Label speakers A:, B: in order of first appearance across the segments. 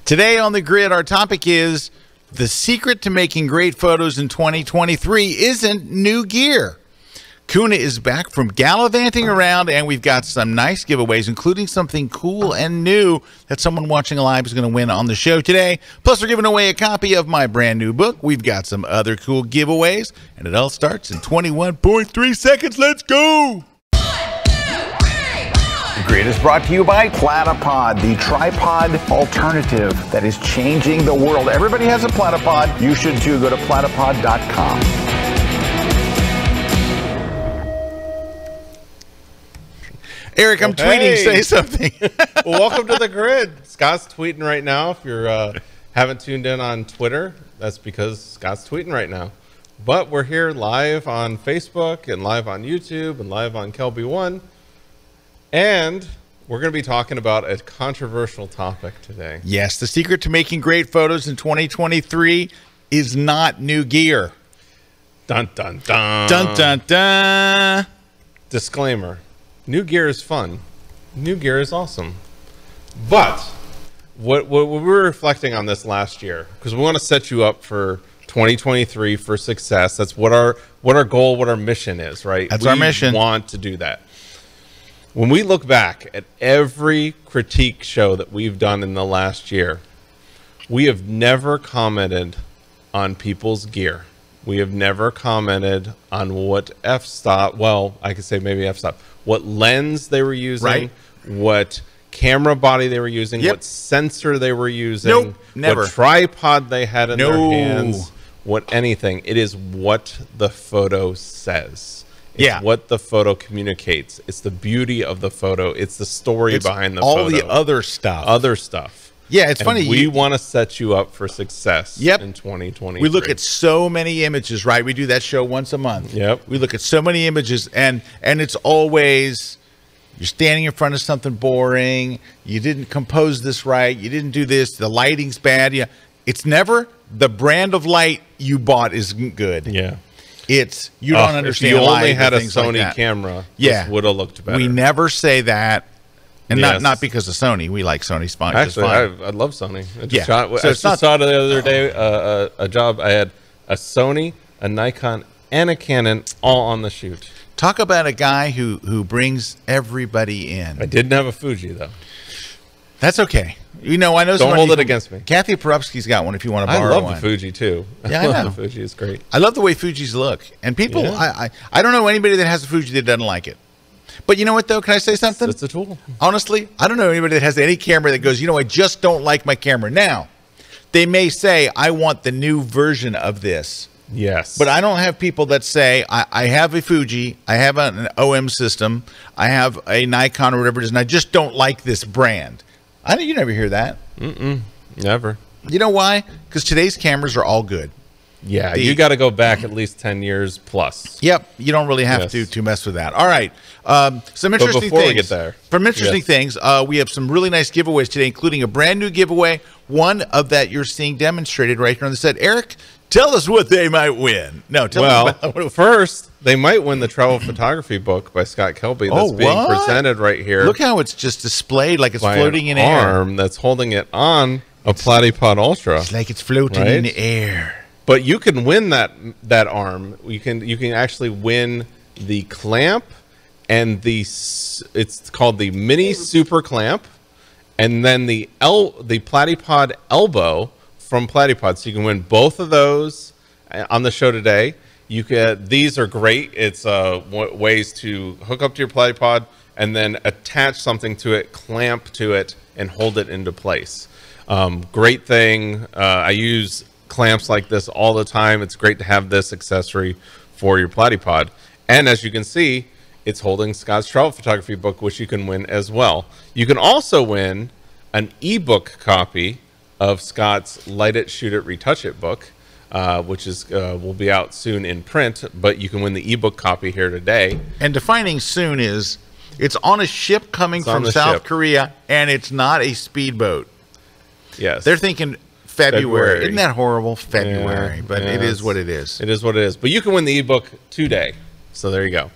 A: Today on the grid, our topic is the secret to making great photos in 2023 isn't new gear. Kuna is back from gallivanting around, and we've got some nice giveaways, including something cool and new that someone watching live is going to win on the show today. Plus, we're giving away a copy of my brand new book. We've got some other cool giveaways, and it all starts in 21.3 seconds. Let's go!
B: The Grid is brought to you by Platypod, the tripod alternative that is changing the world. Everybody has a Platypod. You should too. Go to platypod.com.
A: Erik, I'm tweeting. Say something.
C: Well, welcome to the Grid. Scott's tweeting right now. If you haven't tuned in on Twitter, that's because Scott's tweeting right now. But we're here live on Facebook and live on YouTube and live on Kelby 1. And we're going to be talking about a controversial topic today.
A: Yes, the secret to making great photos in 2023 is not new gear.
C: Dun, dun, dun.
A: Dun, dun, dun.
C: Disclaimer. New gear is fun. New gear is awesome. But what we were reflecting on this last year, because we want to set you up for 2023 for success. That's what our goal, what our mission is, right?
A: That's our mission.
C: We want to do that. When we look back at every critique show that we've done in the last year, we have never commented on people's gear. We have never commented on what f-stop, well, I could say maybe f-stop, what lens they were using,
A: right,
C: what camera body they were using,
A: yep,
C: what sensor they were using,
A: nope, never,
C: what tripod they had in their hands, what anything. It is what the photo says. It's what the photo communicates. It's the beauty of the photo. It's the story behind the photo.
A: All the other stuff. Yeah, it's funny.
C: We want to set you up for success in 2023.
A: We look at so many images, right? We do that show once a month.
C: Yep.
A: We look at so many images, and it's always you're standing in front of something boring. You didn't compose this right. You didn't do this. The lighting's bad. Yeah. It's never the brand of light you bought isn't good.
C: Yeah.
A: It's you don't understand.
C: If you only
A: light
C: had a
A: things like
C: Sony
A: that.
C: camera, this would have looked better.
A: We never say that. And not because of Sony. We like Sony sponsors.
C: Actually, I love Sony. I just
A: So
C: saw the other day a job. I had a Sony, a Nikon, and a Canon all on the shoot.
A: Talk about a guy who brings everybody in.
C: I didn't have a Fuji, though.
A: That's okay. You know, I know.
C: Don't hold it against me.
A: Kathy Porupski's got one if you want to borrow one.
C: I love the Fuji, too.
A: Yeah, I know.
C: The Fuji is great.
A: I love the way Fujis look. And people, I don't know anybody that has a Fuji that doesn't like it. But you know what, though? Can I say something?
C: It's a tool.
A: Honestly, I don't know anybody that has any camera that goes, you know, I just don't like my camera. Now, they may say, I want the new version of this.
C: Yes.
A: But I don't have people that say, I have a Fuji, I have an OM system, I have a Nikon or whatever it is, and I just don't like this brand. I know you never hear that.
C: Never.
A: You know why? Because today's cameras are all good.
C: Yeah, you got to go back at least 10 years plus.
A: Yep, you don't really have to mess with that. All right, some interesting things.
C: Before we get there,
A: things, we have some really nice giveaways today, including a brand new giveaway. One of that you're seeing demonstrated right here on the set. Erik, tell us what they might win. No, tell us about
C: first, they might win the travel photography book by Scott Kelby that's being presented right here.
A: Look how it's just displayed like it's floating in air.
C: Arm that's holding it on a Platypod Ultra.
A: It's like it's floating in the air.
C: But you can win that arm. You can actually win the clamp and it's called the mini super clamp, and then the Platypod elbow from Platypod. So you can win both of those on the show today. These are great. It's ways to hook up to your Platypod and then attach something to it, clamp to it, and hold it into place. Great thing. I use clamps like this all the time. It's great to have this accessory for your Platypod. And as you can see, it's holding Scott's travel photography book, which you can win as well. You can also win an ebook copy of Scott's Light It, Shoot It, Retouch It book, which is will be out soon in print, but you can win the ebook copy here today.
A: And defining soon is it's on a ship coming from South Korea, and it's not a speedboat.
C: Yes.
A: They're thinking February. Isn't that horrible? February.
C: Yeah,
A: but it is what it is.
C: It is what it is. But you can win the ebook today. So there you go.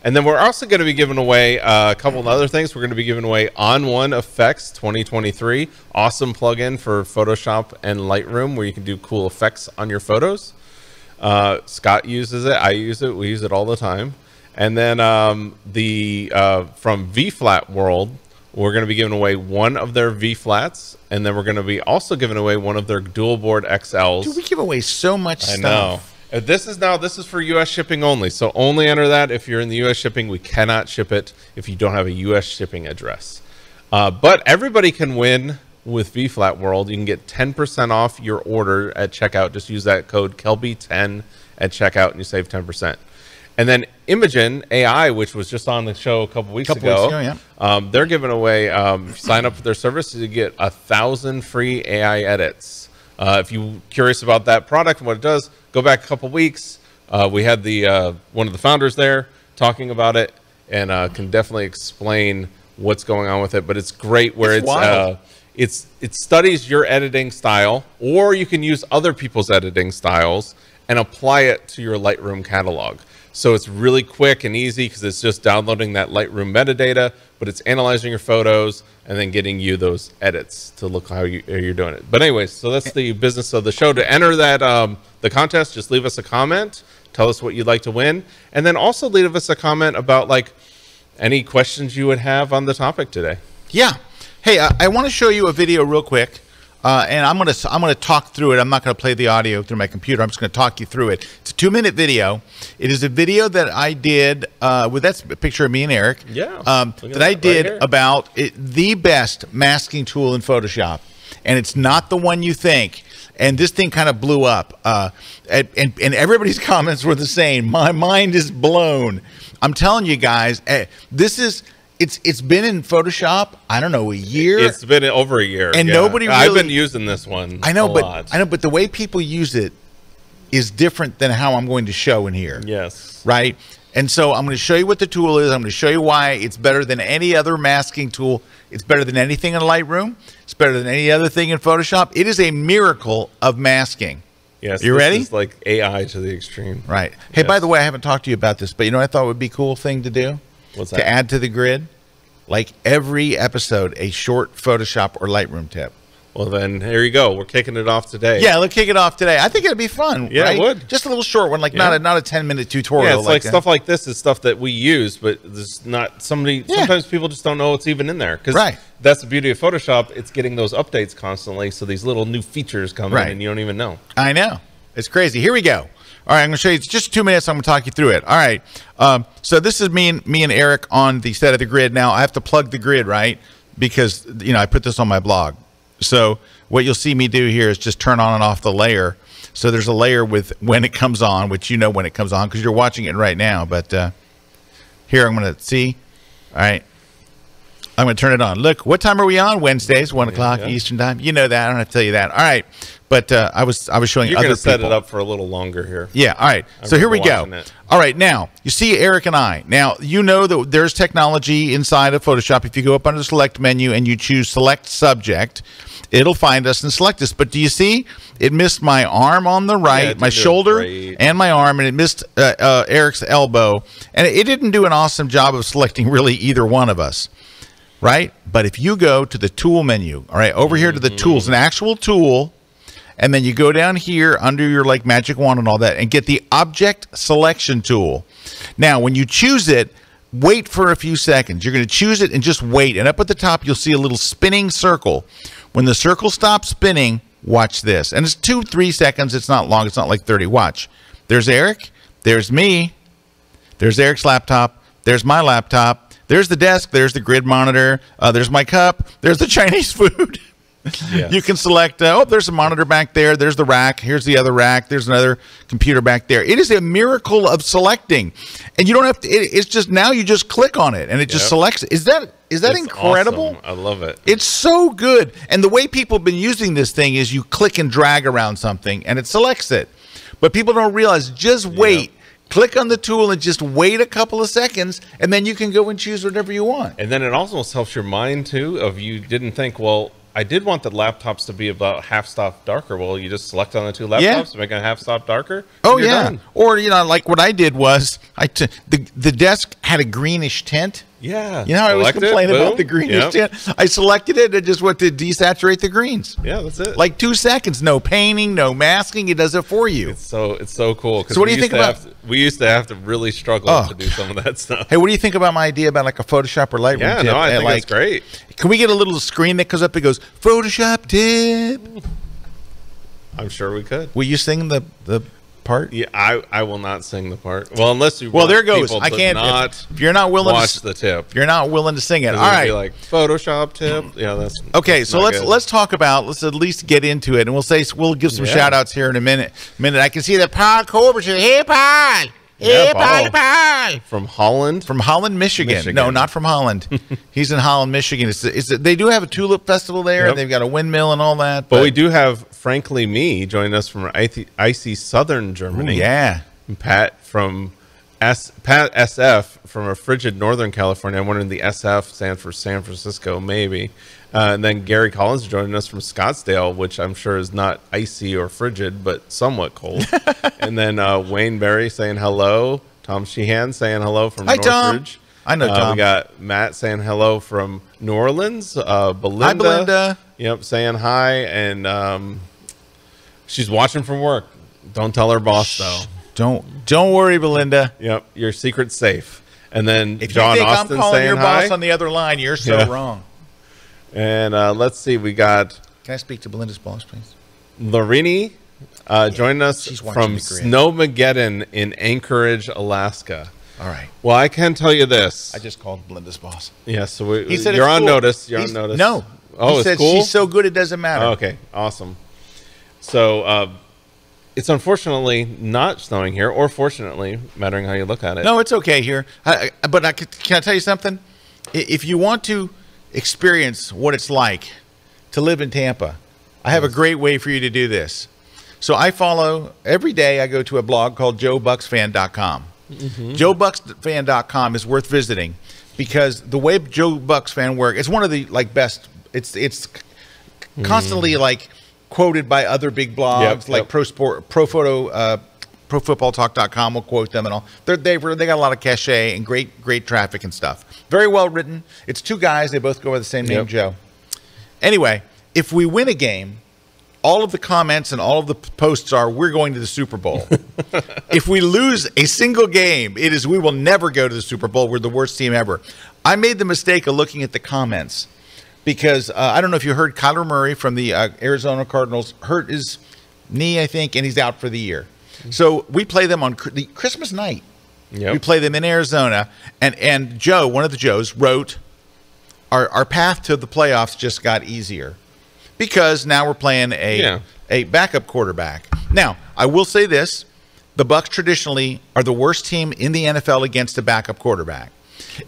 C: And then we're also going to be giving away a couple of other things. We're going to be giving away On1 Effects 2023. Awesome plugin for Photoshop and Lightroom where you can do cool effects on your photos. Scott uses it. I use it. We use it all the time. And then from V-Flat World, we're going to be giving away one of their V-Flats. And then we're going to be also giving away one of their dual board XLs.
A: Dude, we give away so much stuff.
C: I know. This is for U.S. shipping only. So only enter that if you're in the U.S. shipping. We cannot ship it if you don't have a U.S. shipping address. But everybody can win with V-Flat World. You can get 10% off your order at checkout. Just use that code Kelby10 at checkout and you save 10%. And then Imogen AI, which was just on the show a couple weeks ago, yeah. They're giving away, if you sign up for their service, you get 1,000 free AI edits. If you're curious about that product and what it does, go back a couple weeks. We had one of the founders there talking about it and can definitely explain what's going on with it. But it's great where it studies your editing style, or you can use other people's editing styles and apply it to your Lightroom catalog. So it's really quick and easy because it's just downloading that Lightroom metadata, but it's analyzing your photos and then getting you those edits to look how you're doing it. But anyways, so that's the business of the show. To enter that the contest, just leave us a comment, tell us what you'd like to win, and then also leave us a comment about like any questions you would have on the topic today.
A: Yeah. Hey, I want to show you a video real quick. And I'm gonna talk through it. I'm not gonna play the audio through my computer. I'm just gonna talk you through it. It's a 2-minute video. It is a video that I did that's a picture of me and Eric.
C: Yeah.
A: That I did about the best masking tool in Photoshop, and it's not the one you think. And this thing kind of blew up. And everybody's comments were the same. My mind is blown. I'm telling you guys, this is. It's been in Photoshop, I don't know, a year.
C: It's been over a year.
A: And nobody really,
C: I've been using this one.
A: I know, but the way people use it is different than how I'm going to show in here.
C: Yes.
A: Right? And so I'm going to show you what the tool is. I'm going to show you why it's better than any other masking tool. It's better than anything in Lightroom. It's better than any other thing in Photoshop. It is a miracle of masking.
C: Yes.
A: You ready?
C: It's like AI to the extreme.
A: Right. Hey, by the way, I haven't talked to you about this, but you know what I thought would be a cool thing to do?
C: What's that?
A: To add to the grid, like every episode, a short Photoshop or Lightroom tip.
C: Well, then here you go. We're kicking it off today.
A: Yeah, let's kick it off today. I think it'd be fun.
C: Yeah,
A: right?
C: it would.
A: Just a little short one, like not a 10-minute tutorial.
C: Yeah, it's like stuff like this is stuff that we use, but there's not somebody. Yeah. Sometimes people just don't know what's even in there because that's the beauty of Photoshop. It's getting those updates constantly, so these little new features come in, and you don't even know.
A: I know. It's crazy. Here we go. All right, I'm going to show you. It's just 2 minutes. I'm going to talk you through it. All right. So this is me and Eric on the set of the grid. Now I have to plug the grid, right? Because I put this on my blog. So what you'll see me do here is just turn on and off the layer. So there's a layer with when it comes on, which you know when it comes on because you're watching it right now. But here I'm going to see. All right. I'm going to turn it on. Look, what time are we on? Wednesdays, 1 o'clock Eastern time. You know that. I don't have to tell you that. All right. But I was showing
C: You're
A: other people.
C: You're going to set it up for a little longer here.
A: Yeah. All right. So here we go. All right. Now, you see Eric and I. Now, you know that there's technology inside of Photoshop. If you go up under the Select menu and you choose Select Subject, it'll find us and select us. But do you see? It missed my arm on the right, my shoulder, and my arm, and it missed Eric's elbow. And it didn't do an awesome job of selecting really either one of us. Right? But if you go to the tool menu, all right, over here to the tools, an actual tool, and then you go down here under your like magic wand and all that and get the object selection tool. Now, when you choose it, wait for a few seconds. You're going to choose it and just wait. And up at the top, you'll see a little spinning circle. When the circle stops spinning, watch this. And it's 2-3 seconds. It's not long. It's not like 30. Watch. There's Eric. There's me. There's Eric's laptop. There's my laptop. There's the desk. There's the grid monitor. There's my cup. There's the Chinese food. Yes. You can select, there's a monitor back there. There's the rack. Here's the other rack. There's another computer back there. It is a miracle of selecting. And you don't have to, it's just now you just click on it and it just selects it. Is that incredible?
C: Awesome. I love it.
A: It's so good. And the way people have been using this thing is you click and drag around something and it selects it. But people don't realize, just wait. Click on the tool and just wait a couple of seconds, and then you can go and choose whatever you want.
C: And then it also helps your mind, too, of you didn't think, well, I did want the laptops to be about half stop darker. Well, you just select on the two laptops to make it half stop darker.
A: Oh yeah. Done. Or like what I did was the desk had a greenish tint.
C: Yeah.
A: You know, I always complain about the greenish tint. I selected it and just went to desaturate the greens.
C: Yeah, that's it.
A: Like 2 seconds, no painting, no masking. It does it for you.
C: It's so cool.
A: So what do you think about?
C: We used to have to really struggle to do some of that stuff.
A: Hey, what do you think about my idea about like a Photoshop or Lightroom tip?
C: Yeah, no, I think that's great.
A: Can we get a little screen that comes up that goes Photoshop tip?
C: I'm sure we could.
A: Will you sing the part?
C: Yeah, I will not sing the part. Well, unless you.
A: Well, there goes. I can't. If you're not willing
C: watch
A: to
C: the tip,
A: if you're not willing to sing it. All right.
C: Be like Photoshop tip. Yeah, that's
A: okay.
C: That's
A: so let's talk about. Let's at least get into it, and we'll give some shout outs here in a minute. I can see that Paul Colbert said, "Hey, Paul." Hey, Paul.
C: From Holland?
A: From Holland, Michigan. No, not from Holland. He's in Holland, Michigan. They do have a tulip festival there, and they've got a windmill and all that.
C: But we do have, frankly, me joining us from icy southern Germany.
A: Ooh, yeah.
C: And Pat from Pat SF from a frigid northern California. I'm wondering the SF stands for San Francisco, maybe. And then Gary Collins joining us from Scottsdale, which I'm sure is not icy or frigid, but somewhat cold. And then Wayne Berry saying hello. Tom Sheehan saying hello from Northridge.
A: Tom. I know Tom.
C: We got Matt saying hello from New Orleans. Belinda.
A: Hi, Belinda.
C: Yep, saying hi. And she's watching from work. Don't tell her boss, though.
A: Don't worry, Belinda.
C: Yep, your secret's safe. And then
A: if
C: John
A: you think
C: Austin
A: I'm calling
C: saying
A: your
C: hi.
A: boss on the other line, you're so wrong.
C: And let's see, we got...
A: Can I speak to Belinda's boss, please?
C: Larini joining us from Snowmageddon in Anchorage, Alaska.
A: All right.
C: Well, I can tell you this.
A: I just called Belinda's boss.
C: Yeah, so
A: he said
C: you're on
A: cool.
C: notice. You're on notice.
A: No.
C: Oh,
A: he
C: it's
A: said
C: cool?
A: She's so good it doesn't matter.
C: Oh, okay, awesome. So it's unfortunately not snowing here, or fortunately, mattering how you look at it.
A: No, it's okay here. But can I tell you something? If you want to experience what it's like to live in Tampa, I have a great way for you to do this. So I follow, every day I go to a blog called joebucksfan.com. joebucksfan.com is worth visiting because the way Joe Bucks fan work, it's one of the best, it's constantly quoted by other big blogs like ProFootballTalk.com will quote them and all. They got a lot of cachet and great traffic and stuff. Very well written. It's two guys. They both go by the same name, Joe. Anyway, if we win a game, all of the comments and all of the posts are, we're going to the Super Bowl. If we lose a single game, it is, we will never go to the Super Bowl. We're the worst team ever. I made the mistake of looking at the comments because I don't know if you heard Kyler Murray from the Arizona Cardinals hurt his knee, I think, and he's out for the year. So we play them on the Christmas night. Yep. We play them in Arizona, and Joe, one of the Joes, wrote, "Our path to the playoffs just got easier because now we're playing a backup quarterback." Now, I will say this: the Bucs traditionally are the worst team in the NFL against a backup quarterback.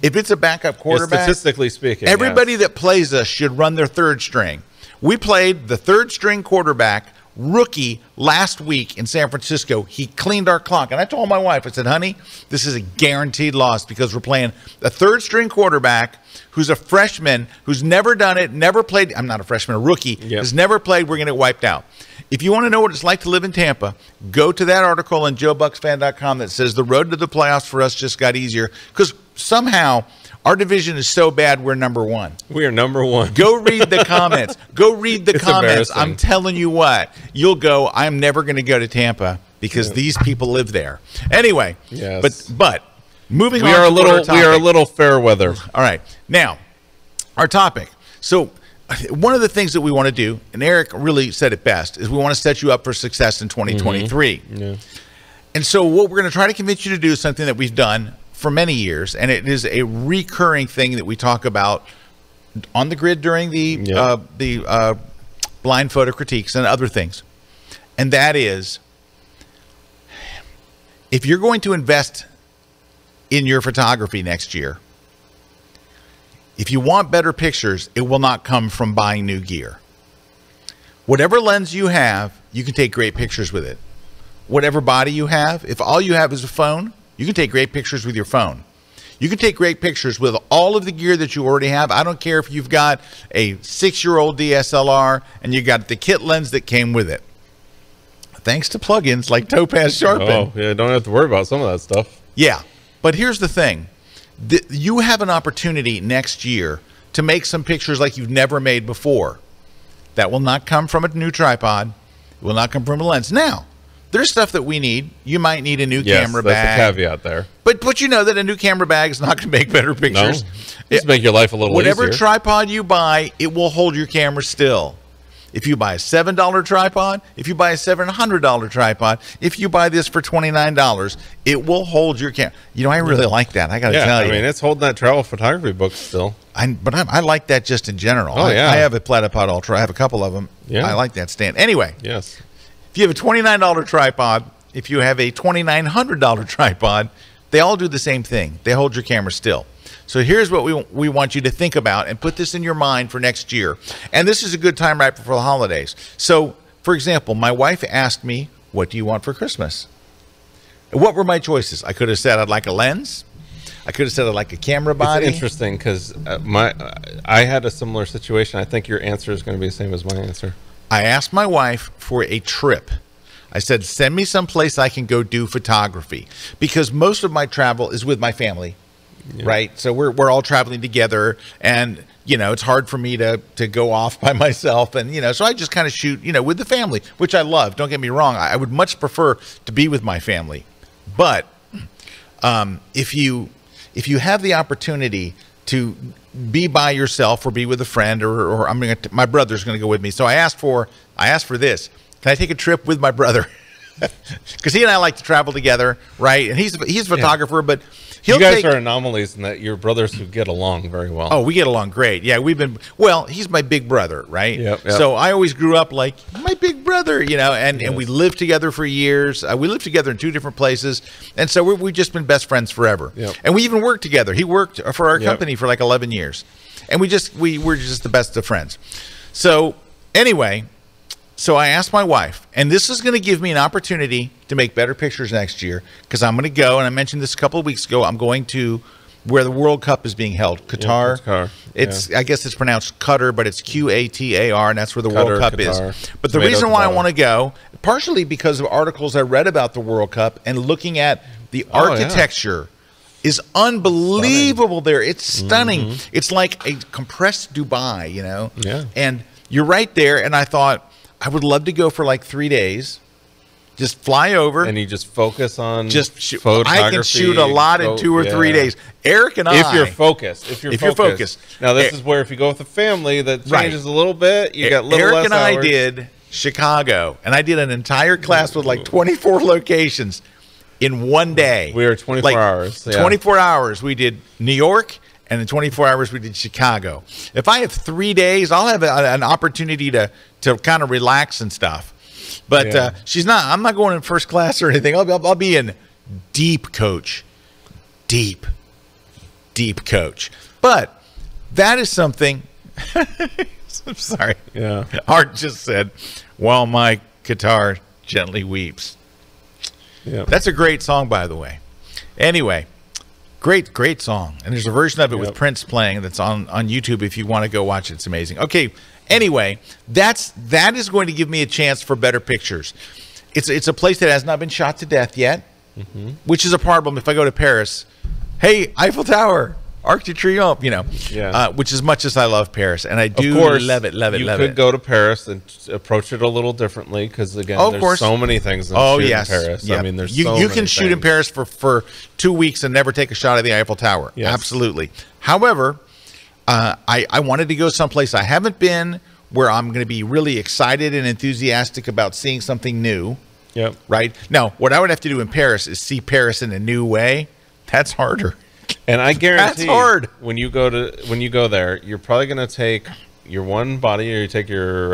A: If it's a backup quarterback,
C: statistically speaking,
A: everybody that plays us should run their third string. We played the third string quarterback rookie last week in San Francisco. He cleaned our clock. And I told my wife, I said, honey, this is a guaranteed loss because we're playing a third string quarterback who's a freshman, who's never done it, never played. I'm not a freshman, a rookie, has never played. We're going to get wiped out. If you want to know what it's like to live in Tampa, go to that article on joebucksfan.com that says the road to the playoffs for us just got easier because somehow our division is so bad we're number one.
C: We are number one.
A: Go read the comments. Go read the comments.
C: Embarrassing.
A: I'm telling you what. You'll go, I'm never going to go to Tampa because these people live there. Anyway, but moving on.
C: We are a little fair weather.
A: All right. Now, our topic. So one of the things that we want to do, and Erik really said it best, is we want to set you up for success in 2023. Yeah. And so what we're going to try to convince you to do is something that we've done for many years, and it is a recurring thing that we talk about on the grid during the blind photo critiques and other things. And that is, if you're going to invest in your photography next year, if you want better pictures, it will not come from buying new gear. Whatever lens you have, you can take great pictures with it. Whatever body you have, if all you have is a phone, you can take great pictures with your phone. You can take great pictures with all of the gear that you already have. I don't care if you've got a 6-year-old DSLR and you got the kit lens that came with it. Thanks to plugins like Topaz Sharpen.
C: Oh, yeah, don't have to worry about some of that stuff.
A: Yeah, but here's the thing. You have an opportunity next year to make some pictures like you've never made before. That will not come from a new tripod. It will not come from a lens. Now, there's stuff that we need. You might need a new camera bag.
C: That's a caveat there.
A: But you know that a new camera bag is not going to make better pictures.
C: No, just make your life a little
A: Whatever
C: easier.
A: tripod you buy, it will hold your camera still. If you buy a $7 tripod, if you buy a $700 tripod, if you buy this for $29, it will hold your camera. You know, I really like that. I got to tell you.
C: I mean, it's holding that travel photography book still.
A: But I like that just in general.
C: Oh, yeah.
A: I have a Platypod Ultra. I have a couple of them.
C: Yeah.
A: I like that stand. Anyway,
C: Yes.
A: if you have a $29 tripod, if you have a $2,900 tripod, they all do the same thing. They hold your camera still. So here's what we want you to think about and put this in your mind for next year. And this is a good time right before the holidays. So, for example, my wife asked me, what do you want for Christmas? What were my choices? I could have said I'd like a lens. I could have said I'd like a camera body.
C: It's interesting because I had a similar situation. I think your answer is going to be the same as my answer.
A: I asked my wife for a trip. I said, send me someplace I can go do photography, because most of my travel is with my family. Yeah. Right. So we're all traveling together, and, you know, it's hard for me to go off by myself. And, you know, so I just kind of shoot, you know, with the family, which I love. Don't get me wrong. I would much prefer to be with my family. But if you have the opportunity to be by yourself or be with a friend, or my brother's going to go with me. So I asked for this. Can I take a trip with my brother? Because he and I like to travel together, right? And he's a photographer, but
C: you guys are anomalies in that you're brothers who get along very well.
A: Oh, we get along great. Yeah, he's my big brother, right?
C: Yep.
A: So I always grew up like my big brother, you know, and we lived together for years. We lived together in 2 different places, and so we've just been best friends forever.
C: Yep.
A: And we even worked together. He worked for our company for like 11 years, and we were just the best of friends. So anyway. So I asked my wife, and this is going to give me an opportunity to make better pictures next year, because I'm going to go, and I mentioned this a couple of weeks ago, I'm going to where the World Cup is being held, Qatar.
C: Yeah,
A: Qatar. I guess it's pronounced Qatar, but it's Qatar, and that's where the World Cup
C: Qatar.
A: is. But the reason why I want to go, partially because of articles I read about the World Cup and looking at the architecture, is unbelievable there. It's stunning. It's like a compressed Dubai, you know?
C: Yeah.
A: And you're right there, and I thought, I would love to go for like 3 days. Just fly over.
C: And you just focus on
A: photography. I can shoot a lot in 2 or 3 days. Eric and
C: If you're focused. If you're focused. Now, this is where if you go with a family, that changes a little bit. You got a little less
A: Eric and I did Chicago. And I did an entire class with like 24 locations in one day.
C: We were 24 hours.
A: Yeah. 24 hours. We did New York. And in 24 hours, we did Chicago. If I have 3 days, I'll have an opportunity to kind of relax and stuff. But I'm not going in first class or anything. I'll be in deep coach. Deep coach. But that is something. I'm sorry.
C: Yeah.
A: Art just said, while my guitar gently weeps.
C: Yeah.
A: That's a great song, by the way. Anyway. Great song. And there's a version of it with Prince playing that's on YouTube if you want to go watch it. It's amazing. Okay, anyway, that is going to give me a chance for better pictures. It's a place that has not been shot to death yet, which is a problem if I go to Paris. Hey, Eiffel Tower, Arc de Triomphe, you know, which as much as I love Paris, and I do love it.
C: You could go to Paris and approach it a little differently because, again, there's so many things to shoot in Paris.
A: Yep.
C: I mean, there's
A: you can shoot in Paris for 2 weeks and never take a shot at the Eiffel Tower.
C: Yes.
A: Absolutely. However, I wanted to go someplace I haven't been, where I'm going to be really excited and enthusiastic about seeing something new.
C: Yep.
A: Right? Now, what I would have to do in Paris is see Paris in a new way. That's harder.
C: And I guarantee
A: that's hard.
C: When you go there, you're probably going to take your one body, or you take your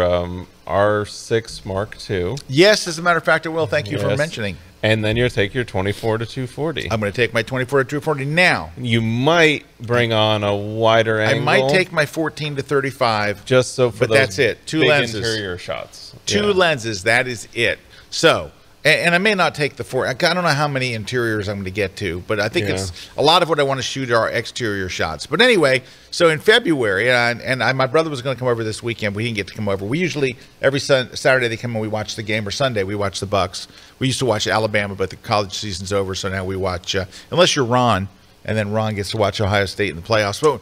C: R6 Mark II.
A: Yes, as a matter of fact, I will. Thank you for mentioning.
C: And then you'll take your 24 to 240.
A: I'm going to take my 24 to 240 now.
C: You might bring on a wider angle.
A: I might take my 14 to 35.
C: Just so for
A: but
C: those
A: that's it. Two
C: big
A: lenses.
C: Interior shots.
A: Two lenses. That is it. So, And I may not take the four. I don't know how many interiors I'm going to get to, but I think it's a lot of what I want to shoot are exterior shots. But anyway, so in February, my brother was going to come over this weekend. We didn't get to come over. We usually every Saturday they come and we watch the game, or Sunday we watch the Bucks. We used to watch Alabama, but the college season's over, so now we watch. Unless you're Ron, and then Ron gets to watch Ohio State in the playoffs. So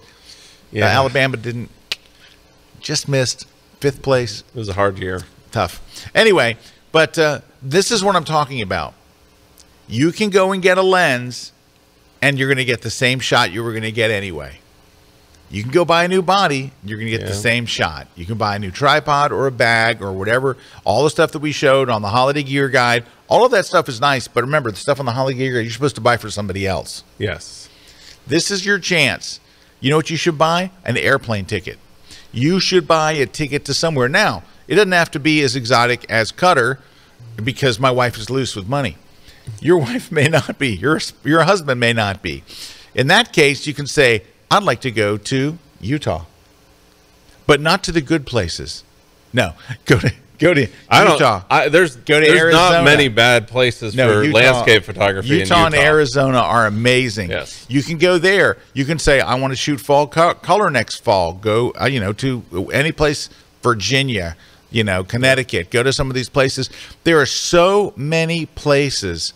A: Alabama just missed 5th place.
C: It was a hard year.
A: Tough. Anyway. But this is what I'm talking about. You can go and get a lens, and you're going to get the same shot you were going to get anyway. You can go buy a new body, you're going to get the same shot. You can buy a new tripod or a bag or whatever. All the stuff that we showed on the holiday gear guide, all of that stuff is nice. But remember, the stuff on the holiday gear guide, you're supposed to buy for somebody else.
C: Yes.
A: This is your chance. You know what you should buy? An airplane ticket. You should buy a ticket to somewhere. Now, it doesn't have to be as exotic as Qatar, because my wife is loose with money. Your wife may not be. Your husband may not be. In that case, you can say, I'd like to go to Utah, but not to the good places. No, go to Utah.
C: There's
A: Arizona.
C: Not many bad places for landscape photography.
A: Utah and Arizona are amazing.
C: Yes.
A: You can go there. You can say, I want to shoot fall color next fall. Go, to any place, Virginia, Connecticut. Go to some of these places. There are so many places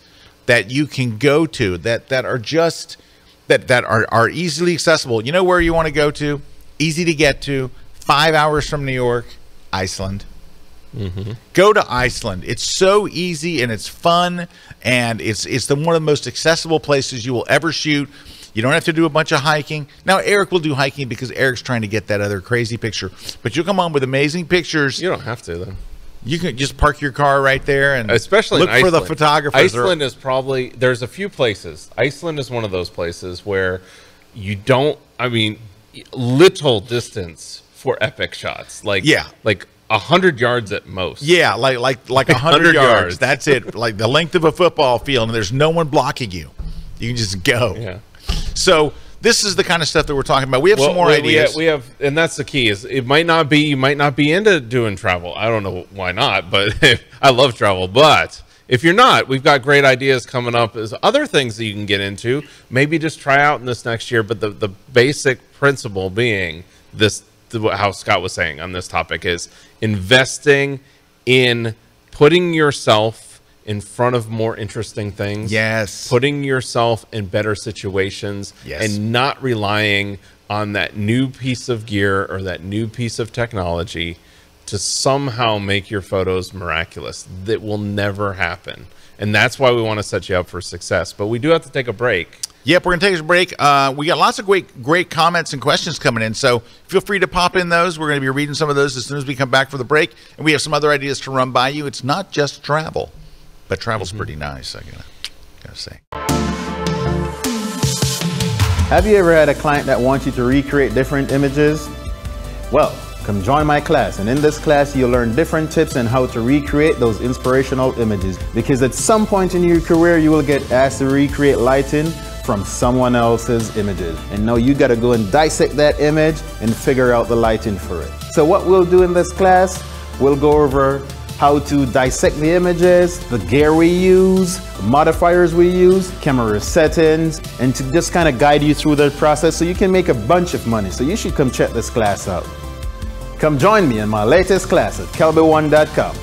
A: that you can go to that are just that are easily accessible. You know where you want to go to? Easy to get to. 5 hours from New York, Iceland. Mm-hmm. Go to Iceland. It's so easy and it's fun, and it's one of the most accessible places you will ever shoot. You don't have to do a bunch of hiking. Now, Erik will do hiking because Erik's trying to get that other crazy picture. But you'll come on with amazing pictures.
C: You don't have to, though.
A: You can just park your car right there and
C: especially
A: look for the photographers.
C: Iceland is probably, there's a few places. Iceland is one of those places where you don't, little distance for epic shots. Like 100 yards at most.
A: Yeah, like 100 yards. That's it. Like the length of a football field, and there's no one blocking you. You can just go.
C: Yeah.
A: So this is the kind of stuff that we're talking about. We have some more ideas.
C: We have, and that's the key. Is you might not be into doing travel. I don't know why not, but I love travel. But if you're not, we've got great ideas coming up as other things that you can get into. Maybe just try out in this next year. But the basic principle being this, how Scott was saying on this topic, is investing in putting yourself in front of more interesting things.
A: Yes.
C: Putting yourself in better situations.
A: Yes.
C: And not relying on that new piece of gear or that new piece of technology to somehow make your photos miraculous. That will never happen. And that's why we want to set you up for success. But we do have to take a break.
A: Yep, we're going to take a break. We got lots of great comments and questions coming in, so feel free to pop in those. We're going to be reading some of those as soon as we come back for the break. And we have some other ideas to run by you. It's not just travel. But travel's pretty nice, I gotta say.
D: Have you ever had a client that wants you to recreate different images? Well, come join my class, and in this class you'll learn different tips on how to recreate those inspirational images. Because at some point in your career you will get asked to recreate lighting from someone else's images. And now you gotta go and dissect that image and figure out the lighting for it. So what we'll do in this class, we'll go over how to dissect the images, the gear we use, modifiers we use, camera settings, and to just kind of guide you through the process so you can make a bunch of money. So you should come check this class out. Come join me in my latest class at kelby1.com.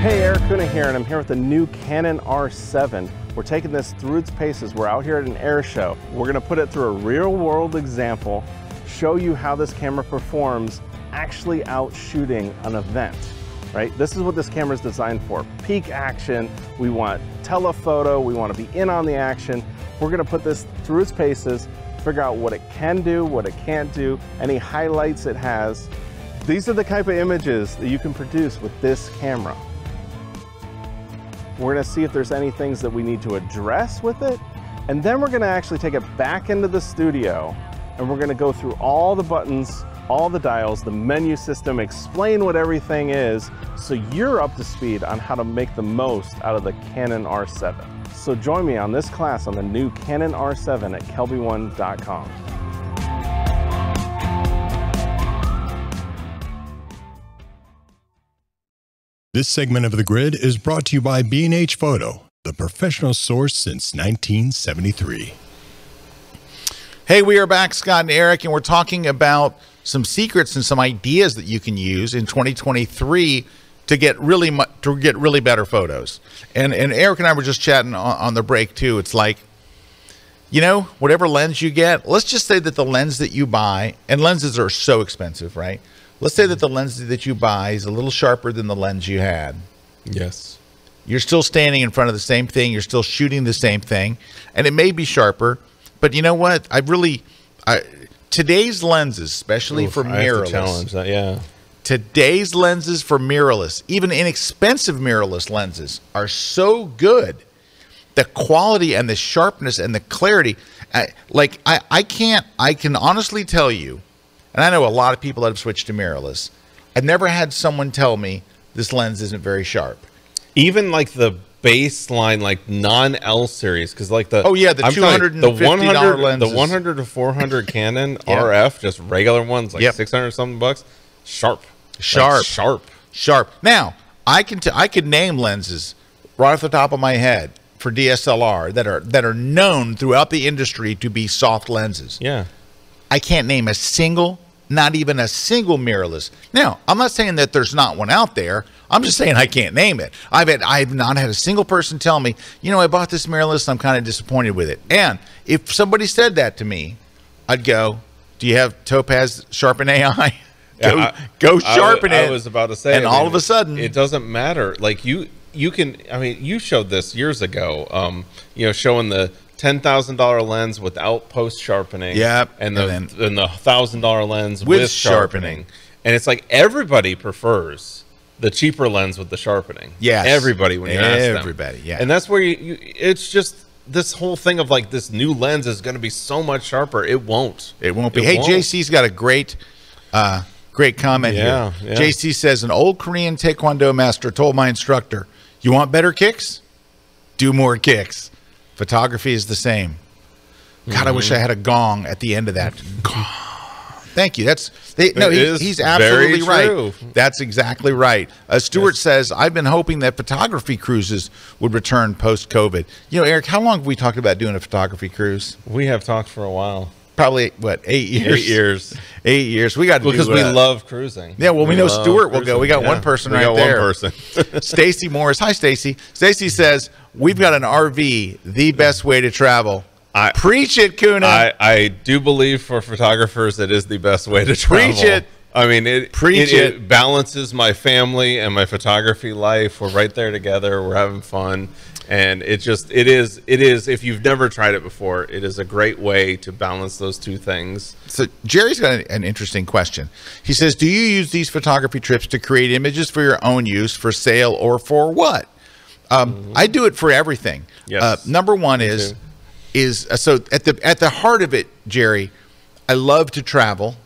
E: Hey, Erik, Kuna here, and I'm here with the new Canon R7. We're taking this through its paces. We're out here at an air show. We're gonna put it through a real-world example, show you how this camera performs actually out shooting an event, right? This is what this camera is designed for. Peak action, we want telephoto, we want to be in on the action. We're gonna put this through its paces, figure out what it can do, what it can't do, any highlights it has. These are the type of images that you can produce with this camera. We're gonna see if there's any things that we need to address with it, and then we're gonna actually take it back into the studio, and we're gonna go through all the buttons, all the dials, the menu system, explain what everything is, so you're up to speed on how to make the most out of the Canon R7. So join me on this class on the new Canon R7 at kelby1.com.
F: This segment of The Grid is brought to you by B&H Photo, the professional source since 1973.
A: Hey, we are back, Scott and Erik, and we're talking about some secrets and some ideas that you can use in 2023 to get really better photos. And Erik and I were just chatting on the break too. It's like, you know, whatever lens you get, let's just say that the lens that you buy, and lenses are so expensive, right? Let's say that the lens that you buy is a little sharper than the lens you had.
C: Yes.
A: You're still standing in front of the same thing. You're still shooting the same thing. And it may be sharper, but you know what? Today's lenses, especially for mirrorless.
C: Challenge that, yeah.
A: Today's lenses for mirrorless, even inexpensive mirrorless lenses, are so good. The quality and the sharpness and the clarity. I can honestly tell you, and I know a lot of people that have switched to mirrorless, I've never had someone tell me this lens isn't very sharp.
C: Even like the baseline, like non-L series, because like the
A: $250 lenses,
C: the 100 to 400 Canon
A: Yeah.
C: RF, just regular ones, like 600 something bucks, sharp.
A: Now I could name lenses right off the top of my head for DSLR that are known throughout the industry to be soft lenses.
C: Yeah.
A: I can't name a single, not even a single mirrorless. Now, I'm not saying that there's not one out there. I'm just saying I can't name it. I've not had a single person tell me, you know, I bought this mirrorless, I'm kind of disappointed with it. And if somebody said that to me, I'd go, do you have Topaz Sharpen AI? Go sharpen it.
C: I was about to say,
A: and all of a sudden,
C: it doesn't matter. Like you can. I mean, you showed this years ago. You know, showing the $10,000 lens without post sharpening.
A: Yep.
C: And the $1,000 lens with sharpening. And it's like everybody prefers the cheaper lens with the sharpening.
A: Yes.
C: Everybody when you ask them.
A: Everybody. Yeah.
C: And that's where it's just this whole thing of like this new lens is going to be so much sharper. It won't.
A: It won't be. Hey, JC's got a great comment here.
C: Yeah.
A: JC says, an old Korean Taekwondo master told my instructor, you want better kicks? Do more kicks. Photography is the same. God, I wish I had a gong at the end of that. Thank you. He's absolutely right. That's exactly right. Stuart says, I've been hoping that photography cruises would return post-COVID. You know, Erik, how long have we talked about doing a photography cruise?
C: We have talked for a while.
A: Probably, what, 8 years?
C: 8 years.
A: 8 years. We got to
C: because we love cruising.
A: Yeah, well, we know Stuart will go. We got one person right there.
C: One person.
A: Stacy Morris. Hi, Stacy. Stacy says, we've got an RV, the best way to travel. Preach it, Kuna.
C: I do believe for photographers it is the best way to travel.
A: Preach it.
C: I mean, it balances my family and my photography life. We're right there together. We're having fun. And it is, if you've never tried it before, it is a great way to balance those two things.
A: So Jerry's got an interesting question. He says, do you use these photography trips to create images for your own use, for sale, or for what? I do it for everything.
C: Yes.
A: Number one is so at the heart of it, Jerry, I love to travel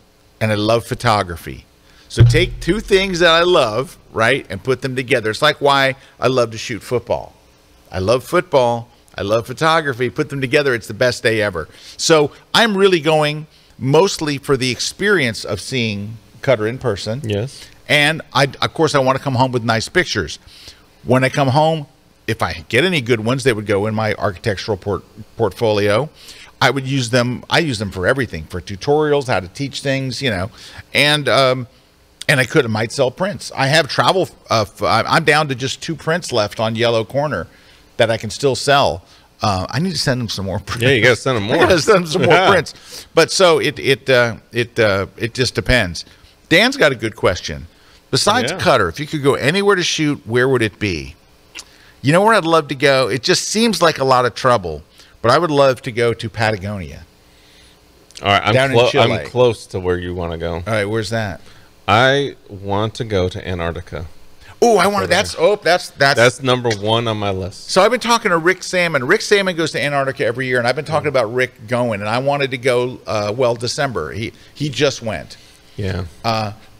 A: and I love photography. So take two things that I love, right, and put them together. It's like why I love to shoot football. I love football. I love photography. Put them together. It's the best day ever. So I'm really going mostly for the experience of seeing Cutter in person.
C: Yes.
A: And of course, I want to come home with nice pictures. When I come home, if I get any good ones, they would go in my architectural portfolio. I would use them. I use them for everything, for tutorials, how to teach things, you know. And And I could might sell prints. I have travel. I'm down to just 2 prints left on Yellow Corner that I can still sell. I need to send them some more prints.
C: Yeah, you got to send them more.
A: I got to send them some more prints. But so it just depends. Dan's got a good question. Besides Cutter, if you could go anywhere to shoot, where would it be? You know where I'd love to go? It just seems like a lot of trouble, but I would love to go to Patagonia.
C: All right, I'm close to where you want to go.
A: All right, where's that?
C: I want to go to Antarctica.
A: Oh, I want to. That's
C: number 1 on my list.
A: So I've been talking to Rick Salmon. Rick Salmon goes to Antarctica every year, and I've been talking about Rick going, and I wanted to go. December. He just went.
C: Yeah.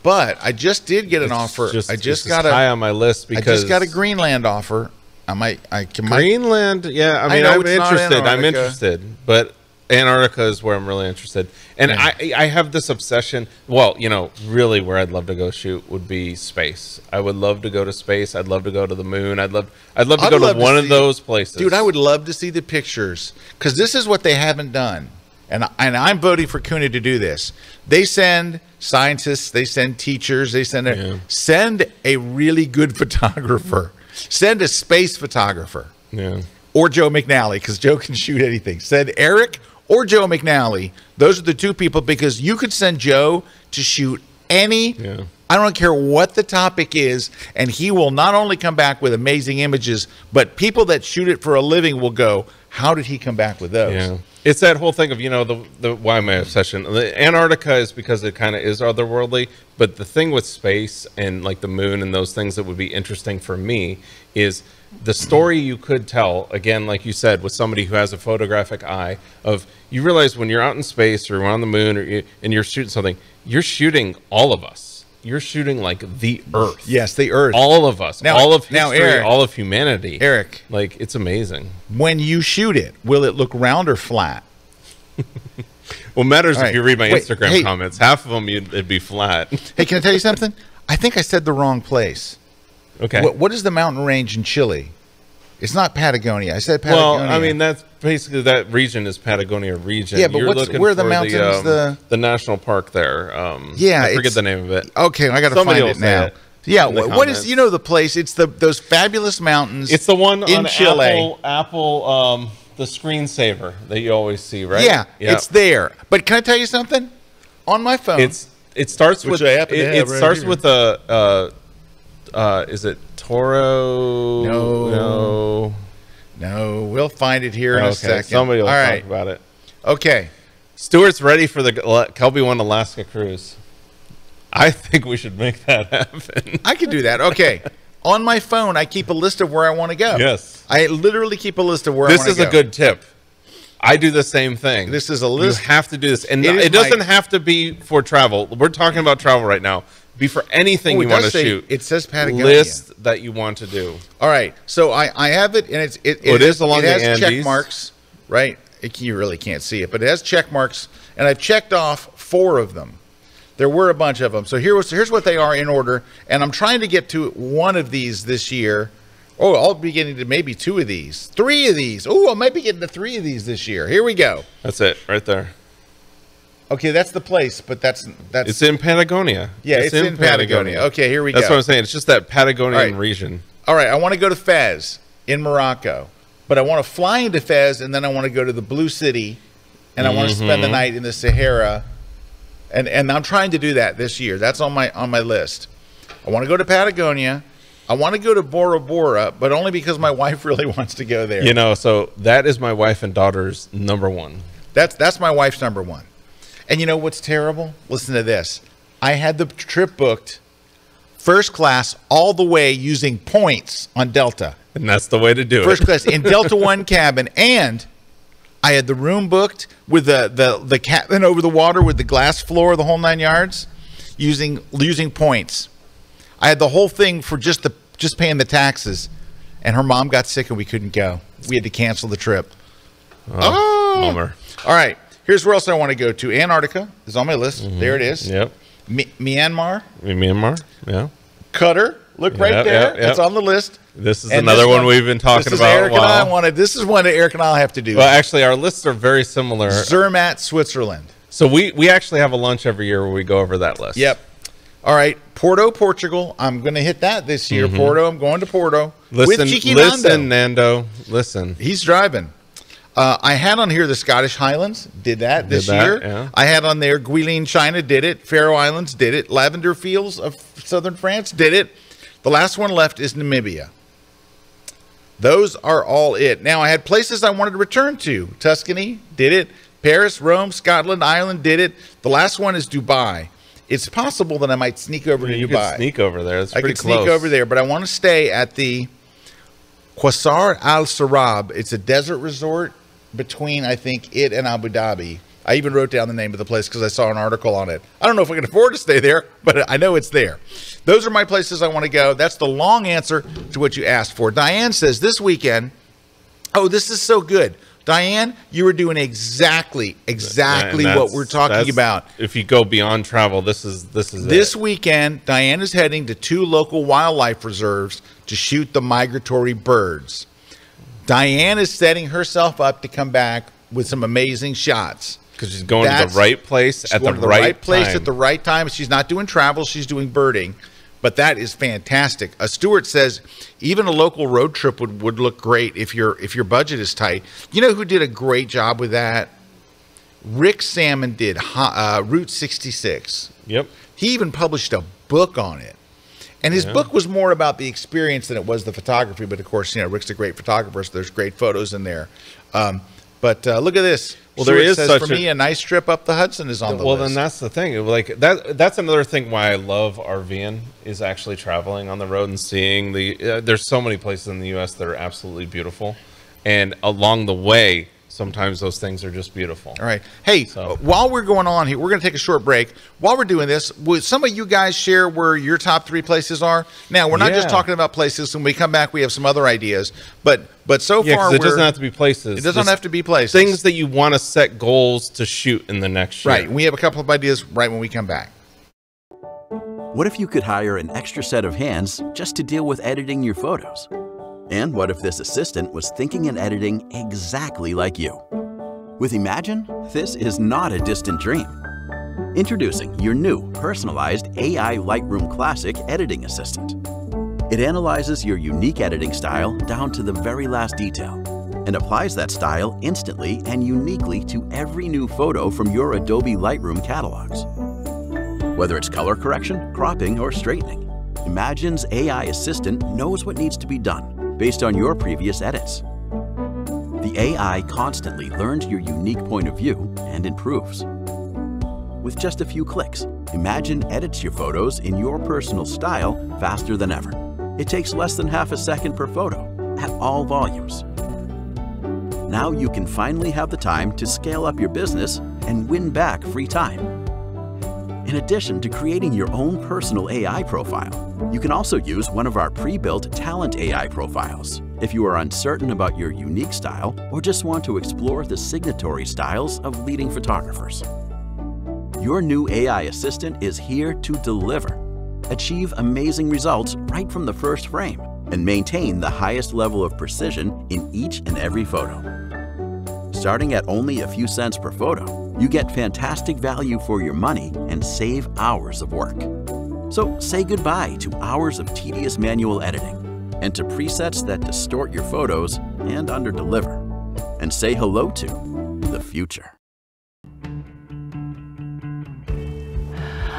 A: But I just did get an offer. I just got
C: high on my list because
A: I just got a Greenland offer.
C: Greenland. Yeah, I mean, I'm interested. I'm interested, but Antarctica is where I'm really interested. And I have this obsession. Well, you know, really where I'd love to go shoot would be space. I would love to go to space. I'd love to go to the moon. I'd love to go to one of those places.
A: Dude, I would love to see the pictures, because this is what they haven't done. And I'm voting for Kuna to do this. They send scientists, they send teachers, they send send a really good photographer. Send a space photographer.
C: Yeah. Or
A: Joe McNally, because Joe can shoot anything. Send Erik or Joe McNally. Those are the 2 people, because you could send Joe to shoot any.
C: Yeah.
A: I don't care what the topic is, and he will not only come back with amazing images, but people that shoot it for a living will go, how did he come back with those?
C: Yeah. It's that whole thing of, you know, the why my obsession. The Antarctica is because it kind of is otherworldly, but the thing with space and like the moon and those things that would be interesting for me is the story you could tell, again, like you said, with somebody who has a photographic eye, of you realize when you're out in space or on the moon and you're shooting something, you're shooting all of us. You're shooting like the Earth.
A: Yes, the Earth.
C: All of us. All of history,
A: Erik,
C: all of humanity.
A: Erik.
C: Like, it's amazing.
A: When you shoot it, will it look round or flat?
C: Well, it matters if you read my Instagram comments. Half of them, it'd be flat.
A: Hey, can I tell you something? I think I said the wrong place.
C: Okay.
A: What is the mountain range in Chile? It's not Patagonia. I said Patagonia.
C: Well, I mean, that's basically, that region is Patagonia region.
A: Yeah, but where are the mountains?
C: The national park there.
A: Yeah,
C: I forget the name of it.
A: Okay, I got to find it now. Yeah, what is, you know, the place? It's those fabulous mountains.
C: It's the one
A: in
C: on
A: Chile.
C: Apple, the screensaver that you always see, right?
A: Yeah, it's there. But can I tell you something? On my phone,
C: it starts with is it Toro?
A: No. We'll find it here in a second.
C: Somebody will talk about it.
A: Okay.
C: Stuart's ready for the Kelby 1 Alaska cruise. I think we should make that happen.
A: I could do that. Okay. On my phone, I keep a list of where I want to go.
C: Yes.
A: I literally keep a list of where I want to go.
C: This is a good tip. I do the same thing.
A: This is a list.
C: You have to do this. And it doesn't have to be for travel. We're talking about travel right now. Be for anything you want to shoot.
A: It says Patagonia.
C: List that you want to do.
A: All right. So I have it, and it
C: is along the Andes.
A: Check marks, right? You really can't see it, but it has check marks, and I've checked off 4 of them. There were a bunch of them. So here's what they are in order, and I'm trying to get to one of these this year. Oh, I'll be getting to maybe 2 of these, 3 of these. Oh, I might be getting to 3 of these this year. Here we go.
C: That's it, right there.
A: Okay, that's the place, but that's
C: it's in Patagonia.
A: Yeah, it's in Patagonia. Okay, here we go.
C: That's what I'm saying. It's just that Patagonian region.
A: All right, I want to go to Fez in Morocco, but I want to fly into Fez, and then I want to go to the Blue City, and I want to spend the night in the Sahara, and I'm trying to do that this year. That's on my list. I want to go to Patagonia. I want to go to Bora Bora, but only because my wife really wants to go there.
C: You know, so that is my wife and daughter's #1.
A: That's my wife's #1. And you know what's terrible? Listen to this. I had the trip booked first class all the way using points on Delta.
C: And that's the way to do it.
A: First class in Delta One cabin, and I had the room booked with the cabin over the water with the glass floor, the whole 9 yards, using points. I had the whole thing for just paying the taxes, and her mom got sick and we couldn't go. We had to cancel the trip.
C: Oh, bummer.
A: All right. Here's where else I want to go to. Antarctica is on my list. There it is.
C: Yep.
A: Myanmar.
C: Yeah.
A: Qatar. Look right there.
C: Yep.
A: It's on the list.
C: This is another one we've been talking about.
A: Erik and I wanted. This is one that Erik and I'll have to do.
C: Well, actually, our lists are very similar.
A: Zermatt, Switzerland.
C: So we actually have a lunch every year where we go over that list.
A: Yep. All right, Porto, Portugal. I'm going to hit that this year. Porto, I'm going to Porto.
C: Listen,
A: with Cheeky
C: listen, Nando. Listen.
A: He's driving. I had on here the Scottish Highlands. Did that this year.
C: Yeah.
A: I had on there Guilin, China. Did it. Faroe Islands. Did it. Lavender Fields of southern France. Did it. The last one left is Namibia. Those are all it. Now, I had places I wanted to return to. Tuscany. Did it. Paris, Rome, Scotland, Ireland. Did it. The last one is Dubai. It's possible that I might sneak over to
C: you
A: Dubai.
C: Could sneak over there. It's
A: I
C: pretty
A: could
C: close.
A: sneak over there, but I want to stay at the Qasr Al Sarab. It's a desert resort between, I think, it and Abu Dhabi. I even wrote down the name of the place because I saw an article on it. I don't know if I can afford to stay there, but I know it's there. Those are my places I want to go. That's the long answer to what you asked for. Diane says this weekend, oh, this is so good. Diane, you were doing exactly what we're talking about.
C: If you go beyond travel, this is
A: This weekend, Diane is heading to 2 local wildlife reserves to shoot the migratory birds. Diane is setting herself up to come back with some amazing shots.
C: Because she's going to the right place at the right
A: place
C: time.
A: at the right time. She's not doing travel; she's doing birding. But that is fantastic. Stuart says even a local road trip would look great if your budget is tight. You know who did a great job with that? Rick Salmon did Route 66.
C: Yep.
A: He even published a book on it. And his book was more about the experience than it was the photography. But, of course, Rick's a great photographer, so there's great photos in there. But look at this.
C: Well, there is
A: such for me a nice trip up the Hudson is on the list.
C: Well, then that's the thing. Like that's another thing why I love RVing is actually traveling on the road and seeing the. There's so many places in the U.S. that are absolutely beautiful, and along the way, sometimes those things are just beautiful.
A: All right. Hey, while we're going on here, we're going to take a short break. While we're doing this, would some of you guys share where your top 3 places are? Now, we're not just talking about places. When we come back, we have some other ideas. But so far,
C: it doesn't have to be places.
A: It doesn't have to be places.
C: Things that you want to set goals to shoot in the next year.
A: Right. We have a couple of ideas right when we come back.
G: What if you could hire an extra set of hands just to deal with editing your photos? And what if this assistant was thinking and editing exactly like you? With Imagine, this is not a distant dream. Introducing your new personalized AI Lightroom Classic editing assistant. It analyzes your unique editing style down to the very last detail and applies that style instantly and uniquely to every new photo from your Adobe Lightroom catalogs. Whether it's color correction, cropping, or straightening, Imagine's AI assistant knows what needs to be done based on your previous edits. The AI constantly learns your unique point of view and improves. With just a few clicks, Imagine edits your photos in your personal style faster than ever. It takes less than half a second per photo at all volumes. Now you can finally have the time to scale up your business and win back free time. In addition to creating your own personal AI profile, you can also use one of our pre-built talent AI profiles if you are uncertain about your unique style or just want to explore the signatory styles of leading photographers. Your new AI assistant is here to deliver. Achieve amazing results right from the first frame and maintain the highest level of precision in each and every photo. Starting at only a few cents per photo, you get fantastic value for your money and save hours of work. So say goodbye to hours of tedious manual editing and to presets that distort your photos and underdeliver. And say hello to the future.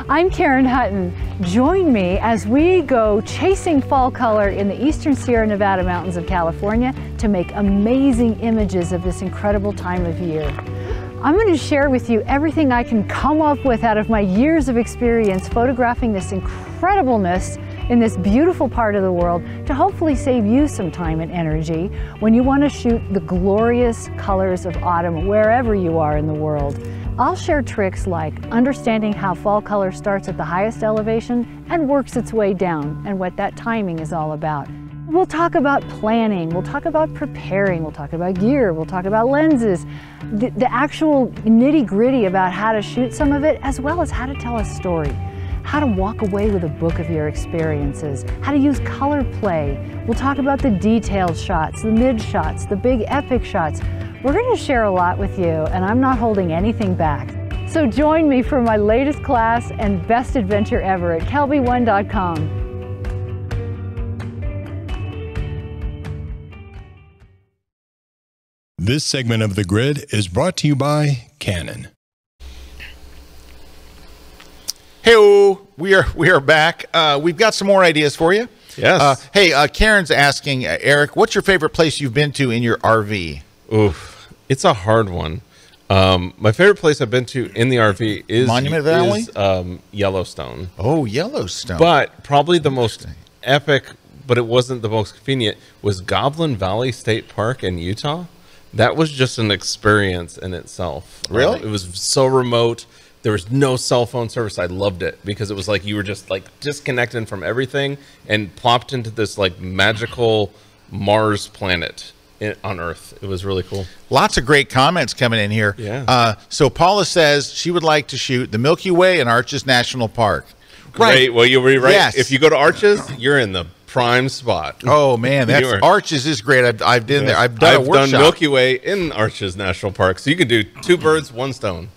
H: I'm Karen Hutton. Join me as we go chasing fall color in the eastern Sierra Nevada mountains of California to make amazing images of this incredible time of year. I'm going to share with you everything I can come up with out of my years of experience photographing this incredibleness in this beautiful part of the world to hopefully save you some time and energy when you want to shoot the glorious colors of autumn wherever you are in the world. I'll share tricks like understanding how fall color starts at the highest elevation and works its way down and what that timing is all about. We'll talk about planning, we'll talk about preparing, we'll talk about gear, we'll talk about lenses, the actual nitty-gritty about how to shoot some of it, as well as how to tell a story, how to walk away with a book of your experiences, how to use color play. We'll talk about the detailed shots, the mid shots, the big epic shots. We're going to share a lot with you, and I'm not holding anything back. So join me for my latest class and best adventure ever at kelby1.com.
F: This segment of The Grid is brought to you by Canon.
A: Hey, we are back. We've got some more ideas for you.
C: Yes.
A: Hey, Karen's asking, Eric, what's your favorite place you've been to in your RV?
C: Oof, it's a hard one. My favorite place I've been to in the RV is
A: Monument Valley?
C: Yellowstone.
A: Oh, Yellowstone.
C: But probably the most epic, but it wasn't the most convenient, was Goblin Valley State Park in Utah. That was just an experience in itself.
A: Really?
C: It was so remote. There was no cell phone service. I loved it because it was like you were just like disconnected from everything and plopped into this like magical Mars planet on Earth. It was really cool.
A: Lots of great comments coming in here.
C: Yeah.
A: So Paula says she would like to shoot the Milky Way in Arches National Park.
C: Right. Well, you'll be right.
A: Yes.
C: If you go to Arches, you're in the prime spot.
A: Oh man, Arches is great. I've been there. I've done a workshop.
C: I've done Milky Way in Arches National Park, so you can do 2 birds, 1 stone.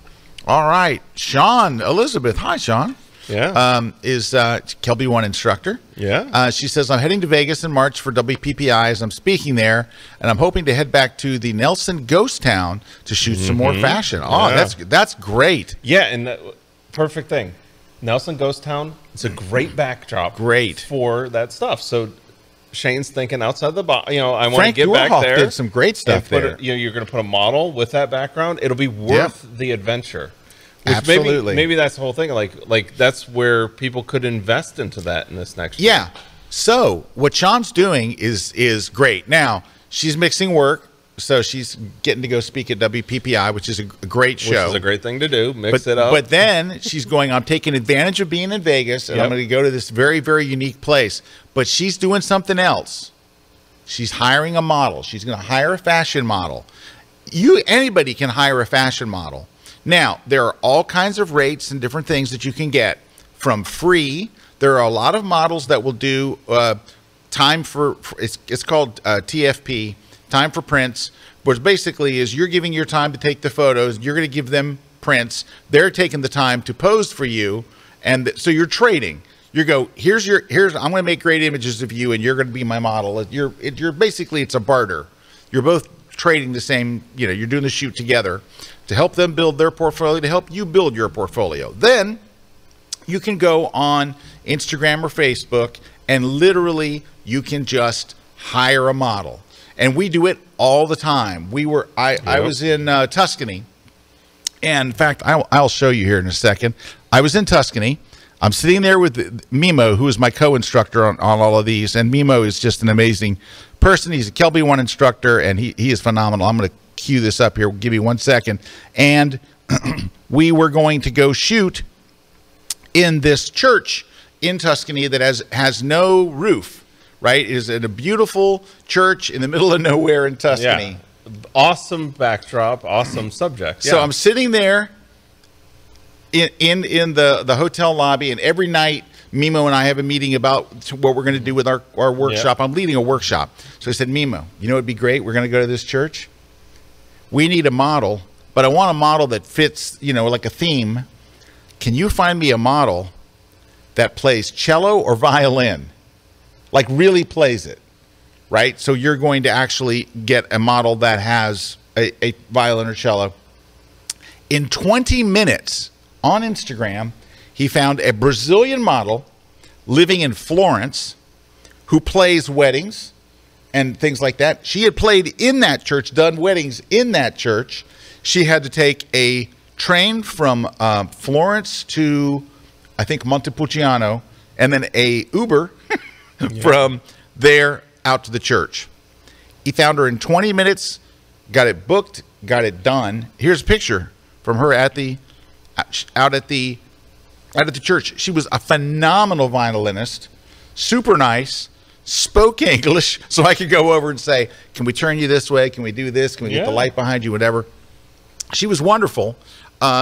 A: All right, Sean Elizabeth. Hi, Sean.
C: Yeah.
A: Is Kelby One instructor.
C: Yeah.
A: She says, I'm heading to Vegas in March for WPPI as I'm speaking there, and I'm hoping to head back to the Nelson Ghost Town to shoot some more fashion. Oh,
C: Yeah.
A: that's great.
C: Yeah, and perfect thing. Nelson Ghost Town, it's a great backdrop.
A: Great.
C: For that stuff. So Shane's thinking outside the box. You know, I want to
A: Frank
C: get back
A: Durhoff
C: there.
A: did some great stuff there.
C: You're going to put a model with that background. It'll be worth the adventure. Which
A: Absolutely.
C: Maybe that's the whole thing. Like that's where people could invest into that in this next year.
A: Yeah. So what Sean's doing is great. Now she's mixing work, so she's getting to go speak at WPPI, which is a great show.
C: Which is a great thing to do. Mix it up.
A: But then she's going, I'm taking advantage of being in Vegas, and I'm going to go to this very, very unique place. But she's doing something else. She's hiring a model. She's going to hire a fashion model. Anybody can hire a fashion model. Now, there are all kinds of rates and different things that you can get from free. There are a lot of models that will do time for, it's called TFP, time for prints, which basically is you're giving your time to take the photos. You're going to give them prints. They're taking the time to pose for you. And so you're trading. You go, here's I'm going to make great images of you and you're going to be my model. You're basically, it's a barter. You're both trading the same, you're doing the shoot together to help them build their portfolio, to help you build your portfolio. Then you can go on Instagram or Facebook and literally you can just hire a model. And we do it all the time. I was in Tuscany. And in fact, I'll show you here in a second. I was in Tuscany. I'm sitting there with Mimo, who is my co-instructor on all of these. And Mimo is just an amazing person. He's a Kelby One instructor, and he is phenomenal. I'm going to cue this up here. Give me 1 second. And we were going to go shoot in this church in Tuscany that has no roof, right? It is in a beautiful church in the middle of nowhere in Tuscany.
C: Yeah. Awesome backdrop, awesome subject.
A: So I'm sitting there in the hotel lobby, and every night Mimo and I have a meeting about what we're going to do with our workshop. I'm leading a workshop. So I said, Mimo, you know what would be great? We're going to go to this church. We need a model, but I want a model that fits, like a theme. Can you find me a model that plays cello or violin? Like really plays it, right? So you're going to actually get a model that has a violin or cello. In 20 minutes on Instagram, he found a Brazilian model living in Florence who plays weddings and things like that. She had played in that church, done weddings in that church. She had to take a train from Florence to, I think, Montepulciano, and then a Uber from there out to the church. He found her in 20 minutes, got it booked, got it done. Here's a picture from her out at the church. She was a phenomenal violinist, super nice, spoke English, so I could go over and say, can we turn you this way? Can we do this? Can we get the light behind you? Whatever. She was wonderful,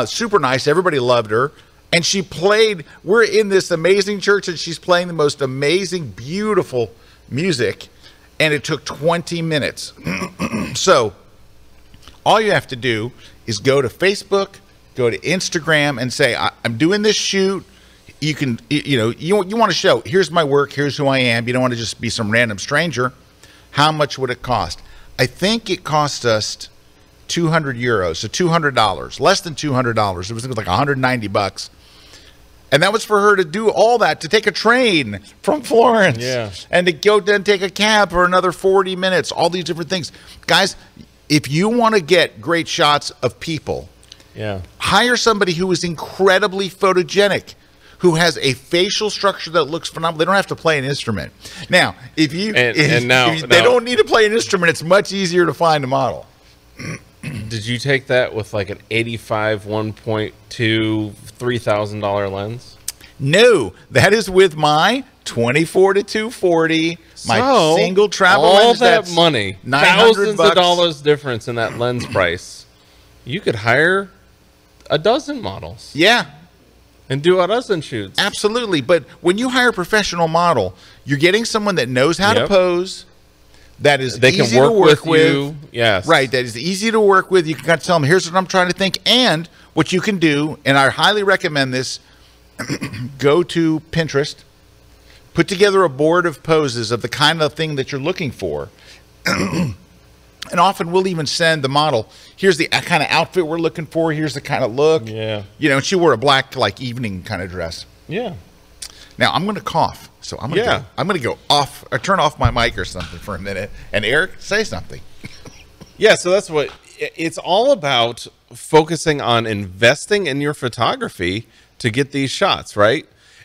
A: super nice. Everybody loved her. And she played, we're in this amazing church, and she's playing the most amazing, beautiful music. And it took 20 minutes. So all you have to do is go to Facebook, Go to Instagram and say, I'm doing this shoot. You can, you want to show, here's my work, here's who I am. You don't want to just be some random stranger. How much would it cost? I think it cost us 200 euros, so $200, less than $200. It was like 190 bucks. And that was for her to do all that, to take a train from Florence.
C: Yeah.
A: And to go then take a cab for another 40 minutes, all these different things. Guys, if you want to get great shots of people, hire somebody who is incredibly photogenic, who has a facial structure that looks phenomenal. They don't have to play an instrument. Now, if they don't need to play an instrument, it's much easier to find a model.
C: Did you take that with like an 85 1.2 $3,000 lens?
A: No, that is with my 24 to 240, my single travel lens.
C: All that money, thousands of dollars difference in that lens price. You could hire a dozen models.
A: Yeah.
C: And do a dozen shoots.
A: Absolutely. But when you hire a professional model, you're getting someone that knows how to pose, that is easy to work with.
C: Yes.
A: Right. That is easy to work with. You can kind of tell them, here's what I'm trying to think. And what you can do, and I highly recommend this, go to Pinterest, put together a board of poses of the kind of thing that you're looking for. And often we'll even send the model, here's the kind of outfit we're looking for, here's the kind of look.
C: Yeah.
A: And she wore a black, like, evening kind of dress.
C: Yeah.
A: Now, I'm going to cough, so I'm going to go off, or turn off my mic or something for a minute. And Eric, say something.
C: Yeah, so that's what, it's all about focusing on investing in your photography to get these shots, right?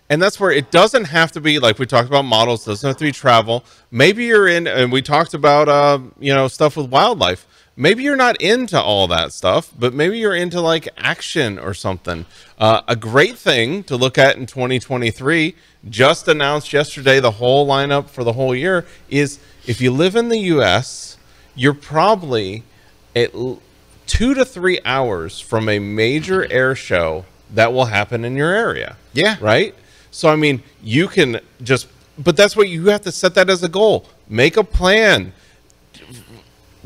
C: And that's where it doesn't have to be, like we talked about models, doesn't have to be travel. Maybe you're in, and we talked about, stuff with wildlife. Maybe you're not into all that stuff, but maybe you're into like action or something. A great thing to look at in 2023, just announced yesterday, the whole lineup for the whole year, is if you live in the U.S., you're probably at 2 to 3 hours from a major air show that will happen in your area.
A: Yeah.
C: Right? So, I mean, you can just, but that's what you have to set that as a goal. Make a plan.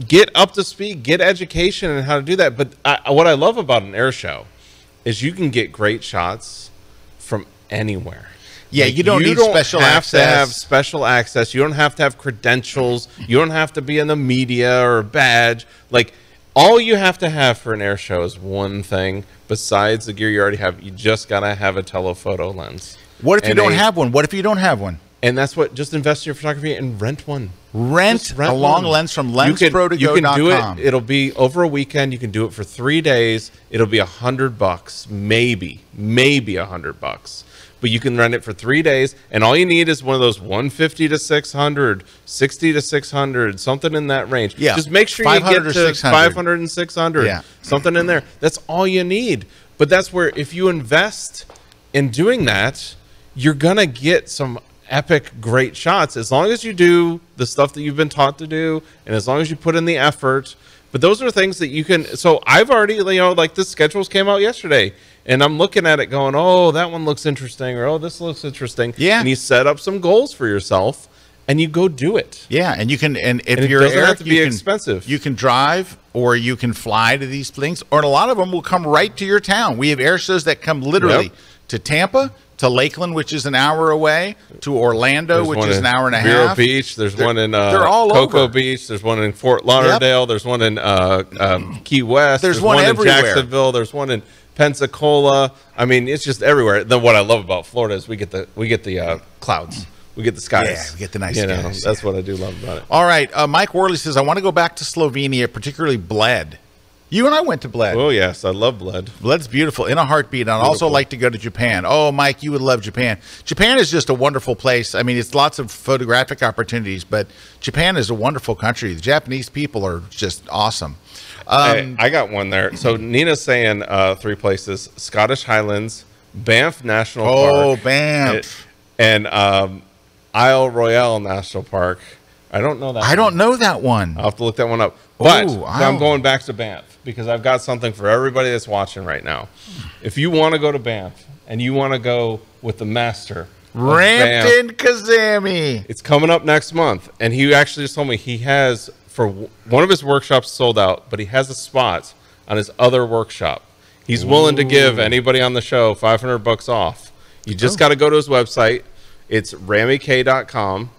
C: Get up to speed, get education on how to do that. But what I love about an air show is you can get great shots from anywhere.
A: Yeah,
C: like,
A: you don't need special access.
C: You don't have to have special access. You don't have to have credentials. You don't have to be in the media or a badge. Like, all you have to have for an air show is one thing. Besides the gear you already have, you just got to have a telephoto lens.
A: What if you don't have one? What if you don't have one?
C: And that's what, just invest in your photography and rent one.
A: Rent a long lens from lensprotogo.com.
C: You can do it. It'll be over a weekend. You can do it for 3 days. It'll be $100, maybe $100. But you can rent it for 3 days, and all you need is one of those 150 to 600, 60 to 600, something in that range.
A: Yeah,
C: just make sure you get to 500 and 600.
A: Yeah,
C: something in there. That's all you need. But that's where, if you invest in doing that, you're gonna get some epic great shots, as long as you do the stuff that you've been taught to do, and as long as you put in the effort. But those are things that you can, so I've already, like the schedules came out yesterday, and I'm looking at it going, oh, that one looks interesting, or oh, this looks interesting.
A: Yeah.
C: And you set up some goals for yourself, and you go do it.
A: Yeah, and you can, and if
C: and
A: you're
C: it doesn't
A: Eric,
C: have to be expensive.
A: You can drive, or you can fly to these things, or a lot of them will come right to your town. We have air shows that come literally to Tampa, to Lakeland, which is an hour away, to Orlando, which is an hour and a
C: Vero
A: half.
C: Beach. There's one in
A: they're all
C: Cocoa
A: over.
C: Beach. There's one in Fort Lauderdale.
A: Yep.
C: There's one in Key West.
A: There's one everywhere.
C: in Jacksonville. There's one in Pensacola. I mean, it's just everywhere. Then what I love about Florida is we get the clouds. We get the skies.
A: Yeah, we get the nice
C: skies.
A: skies.
C: That's what I do love about it.
A: All right. Mike Worley says, I want to go back to Slovenia, particularly Bled. You and I went to Bled.
C: Oh, yes. I love Bled.
A: Bled's beautiful, in a heartbeat. And I'd also like to go to Japan. Oh, Mike, you would love Japan. Japan is just a wonderful place. I mean, it's lots of photographic opportunities, but Japan is a wonderful country. The Japanese people are just awesome.
C: Hey, I got one there. So Nina's saying 3 places: Scottish Highlands, Banff National Park.
A: Oh, Banff.
C: And Isle Royale National Park. I don't know that.
A: I don't know that one.
C: I'll have to look that one up. But
A: Ooh,
C: I'm going back to Banff because I've got something for everybody that's watching right now. If you want to go to Banff and you want to go with the master,
A: Rampton Kazami.
C: It's coming up next month. And he actually just told me he has, for one of his workshops sold out, but he has a spot on his other workshop. He's willing to give anybody on the show $500 off. You just got to go to his website. It's RammyK.com.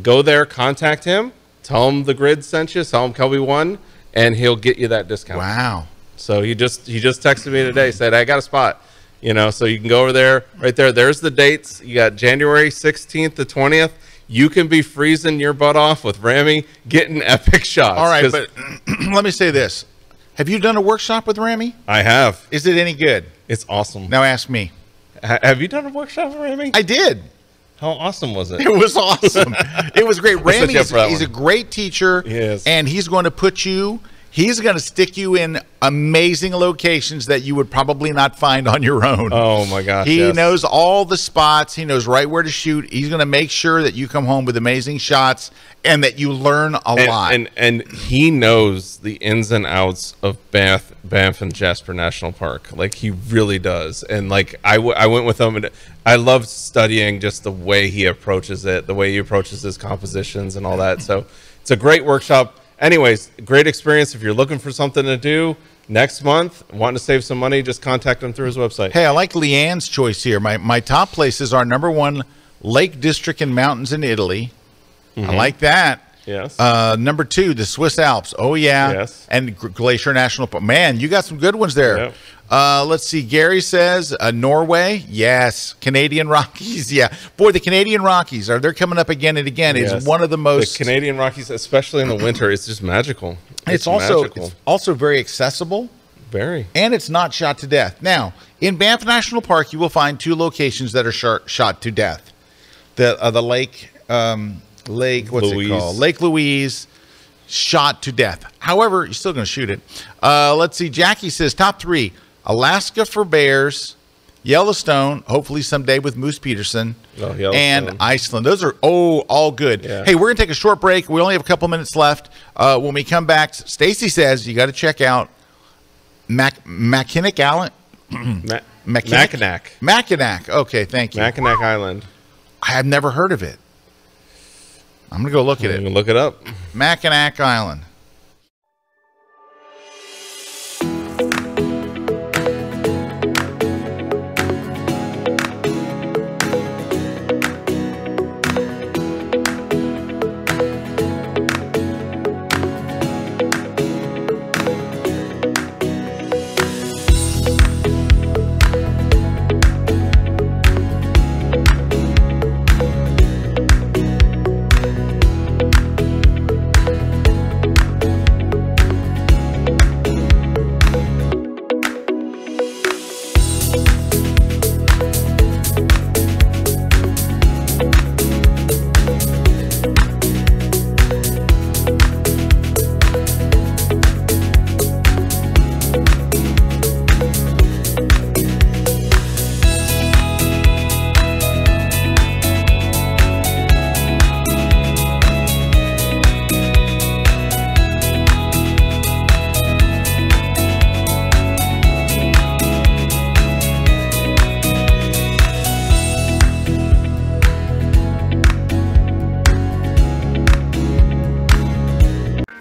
C: Go there, contact him, tell him the grid sent you, tell him Kelby won, and he'll get you that discount.
A: Wow.
C: So he just texted me today, said, I got a spot. You know, so you can go over there, right there. There's the dates. You got January 16th to 20th. You can be freezing your butt off with Rammy, getting epic shots.
A: All right, but let me say this. Have you done a workshop with Rammy?
C: I have.
A: Is it any good?
C: It's awesome.
A: Now ask me.
C: Have you done a workshop with Rammy?
A: I did.
C: How awesome was it?
A: It was awesome. It was great. Rammy he's a great teacher,
C: yes.
A: And he's going to stick you in amazing locations that you would probably not find on your own.
C: Oh my gosh.
A: He knows all the spots. He knows right where to shoot. He's going to make sure that you come home with amazing shots and that you learn a lot.
C: And he knows the ins and outs of Banff and Jasper National Park. Like, he really does. And like I went with him, and I loved studying just the way he approaches it, the way he approaches his compositions and all that. So it's a great workshop. Anyways, great experience. If you're looking for something to do next month, wanting to save some money, just contact him through his website.
A: Hey, I like Leanne's choice here. My top places are #1, Lake District and Mountains in Italy. I like that.
C: Yes.
A: #2, the Swiss Alps. Oh, yeah.
C: Yes.
A: And Glacier National Park. Man, you got some good ones there.
C: Yep.
A: Let's see. Gary says Norway. Yes. Canadian Rockies. Yeah. Boy, the Canadian Rockies, they're coming up again and again.
C: Yes.
A: It's one of the most.
C: The Canadian Rockies, especially in the winter, it's just magical.
A: It's also very accessible.
C: Very.
A: And it's not shot to death. Now, in Banff National Park, you will find 2 locations that are shot to death. The lake, what's it called? Lake Louise, shot to death. However, you're still going to shoot it. Let's see. Jackie says top 3: Alaska for bears, Yellowstone, hopefully someday with Moose Peterson, and Iceland. Those are all good.
C: Yeah.
A: Hey, we're going to take a short break. We only have a couple minutes left. When we come back, Stacy says you got to check out Mackinac Island. Mackinac. Okay, thank you.
C: Mackinac Island.
A: I have never heard of it. I'm going to go look at it.
C: Look it up.
A: Mackinac Island.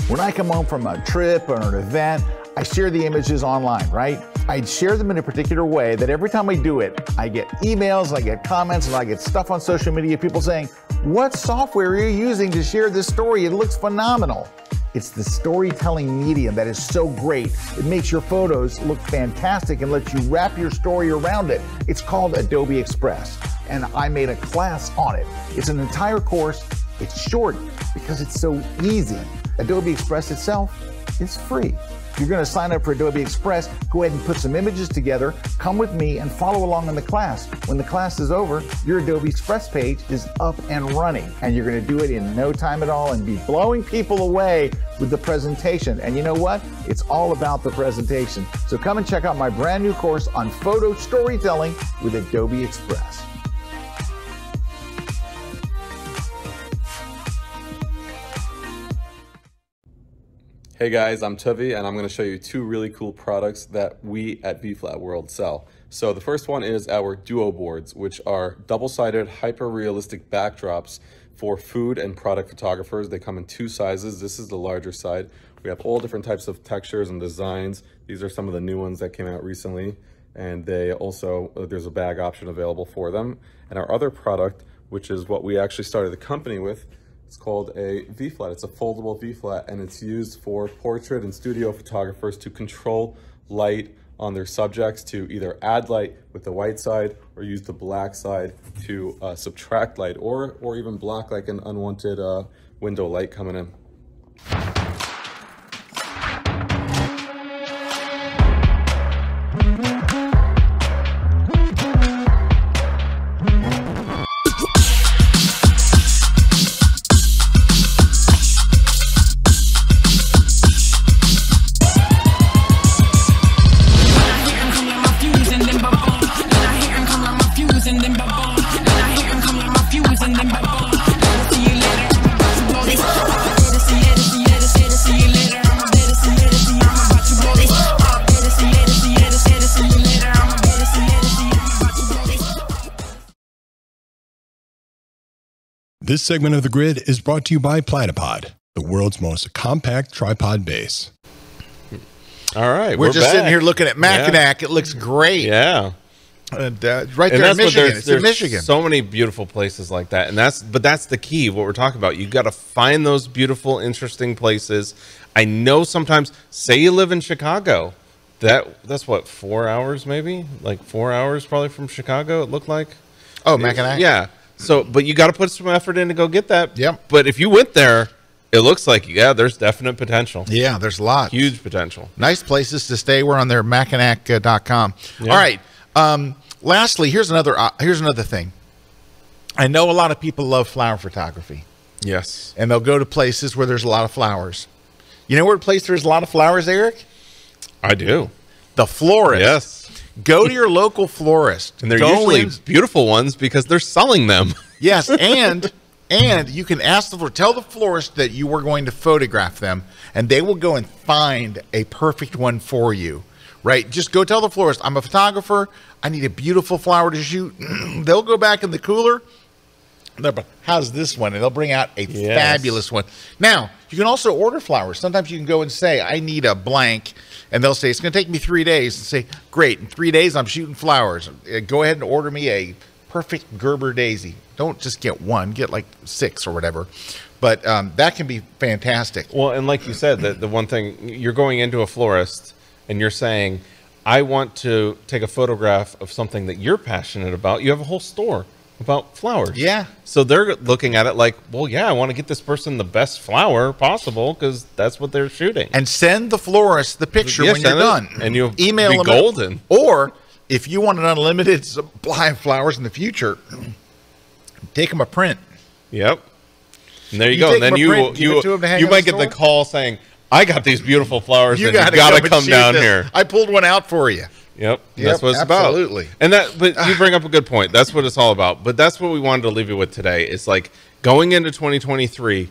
A: When I come home from a trip or an event, I share the images online, right? I share them in a particular way that every time I do it, I get emails, I get comments, and I get stuff on social media, people saying, what software are you using to share this story? It looks phenomenal. It's the storytelling medium that is so great. It makes your photos look fantastic and lets you wrap your story around it. It's called Adobe Express, and I made a class on it. It's an entire course. It's short because it's so easy. Adobe Express itself is free. If you're going to sign up for Adobe Express, go ahead and put some images together, come with me and follow along in the class. When the class is over, your Adobe Express page is up and running, and you're going to do it in no time at all and be blowing people away with the presentation. And you know what? It's all about the presentation. So come and check out my brand new course on photo storytelling with Adobe Express.
I: Hey guys, I'm Tuvi and I'm going to show you 2 really cool products that we at VFlat World sell. So the first one is our Duo boards, which are double-sided hyper-realistic backdrops for food and product photographers. They come in 2 sizes. This is the larger side. We have all different types of textures and designs. These are some of the new ones that came out recently, and they also, there's a bag option available for them. And our other product, which is what we actually started the company with, it's called a V-flat. It's a foldable V-flat, and it's used for portrait and studio photographers to control light on their subjects, to either add light with the white side or use the black side to subtract light, or even block like an unwanted window light coming in.
F: This segment of The Grid is brought to you by Platypod, the world's most compact tripod base.
C: All right,
A: we're just
C: back.
A: Sitting here looking at Mackinac. Yeah. It looks great.
C: Yeah.
A: And, right there in Michigan. It's in Michigan.
C: So many beautiful places like that. And that's the key, what we're talking about. You got to find those beautiful, interesting places. I know sometimes, say you live in Chicago, that's what, 4 hours maybe? Like 4 hours probably from Chicago, it looked like.
A: Oh, Mackinac?
C: Yeah. So, but you got to put some effort in to go get that.
A: Yep.
C: But if you went there, it looks like, yeah, there's definite potential.
A: Yeah, there's a lot.
C: Huge potential.
A: Nice places to stay. We're on their Mackinac.com. Yeah. All right. Lastly, here's another thing. I know a lot of people love flower photography.
C: Yes.
A: And they'll go to places where there's a lot of flowers. You know where a place there's a lot of flowers, Eric?
C: I do.
A: The florist.
C: Yes.
A: Go to your local florist.
C: And they're usually beautiful ones because they're selling them.
A: Yes, and you can ask tell the florist that you were going to photograph them, and they will go and find a perfect one for you. Right? Just go tell the florist, I'm a photographer. I need a beautiful flower to shoot. They'll go back in the cooler. How's this one? And they'll bring out a fabulous one. Now, you can also order flowers. Sometimes you can go and say, I need a blank. And they'll say, it's going to take me 3 days. And say, great, in 3 days, I'm shooting flowers. Go ahead and order me a perfect Gerber daisy. Don't just get one. Get like 6 or whatever. But that can be fantastic.
C: Well, and like you said, the one thing, you're going into a florist and you're saying, I want to take a photograph of something that you're passionate about. You have a whole store about flowers.
A: Yeah.
C: So they're looking at it like, well, yeah, I want to get this person the best flower possible because that's what they're shooting.
A: And send the florist the picture when you're done.
C: And you'll
A: email
C: be golden.
A: Or if you want an unlimited supply of flowers in the future, take them a print.
C: Yep. And there you go. And then you might get the call saying, I got these beautiful flowers, and you got to come down here.
A: I pulled one out for you.
C: Yep, that's what it's about.
A: Absolutely.
C: And but you bring up a good point. That's what it's all about. But that's what we wanted to leave you with today. It's like going into 2023,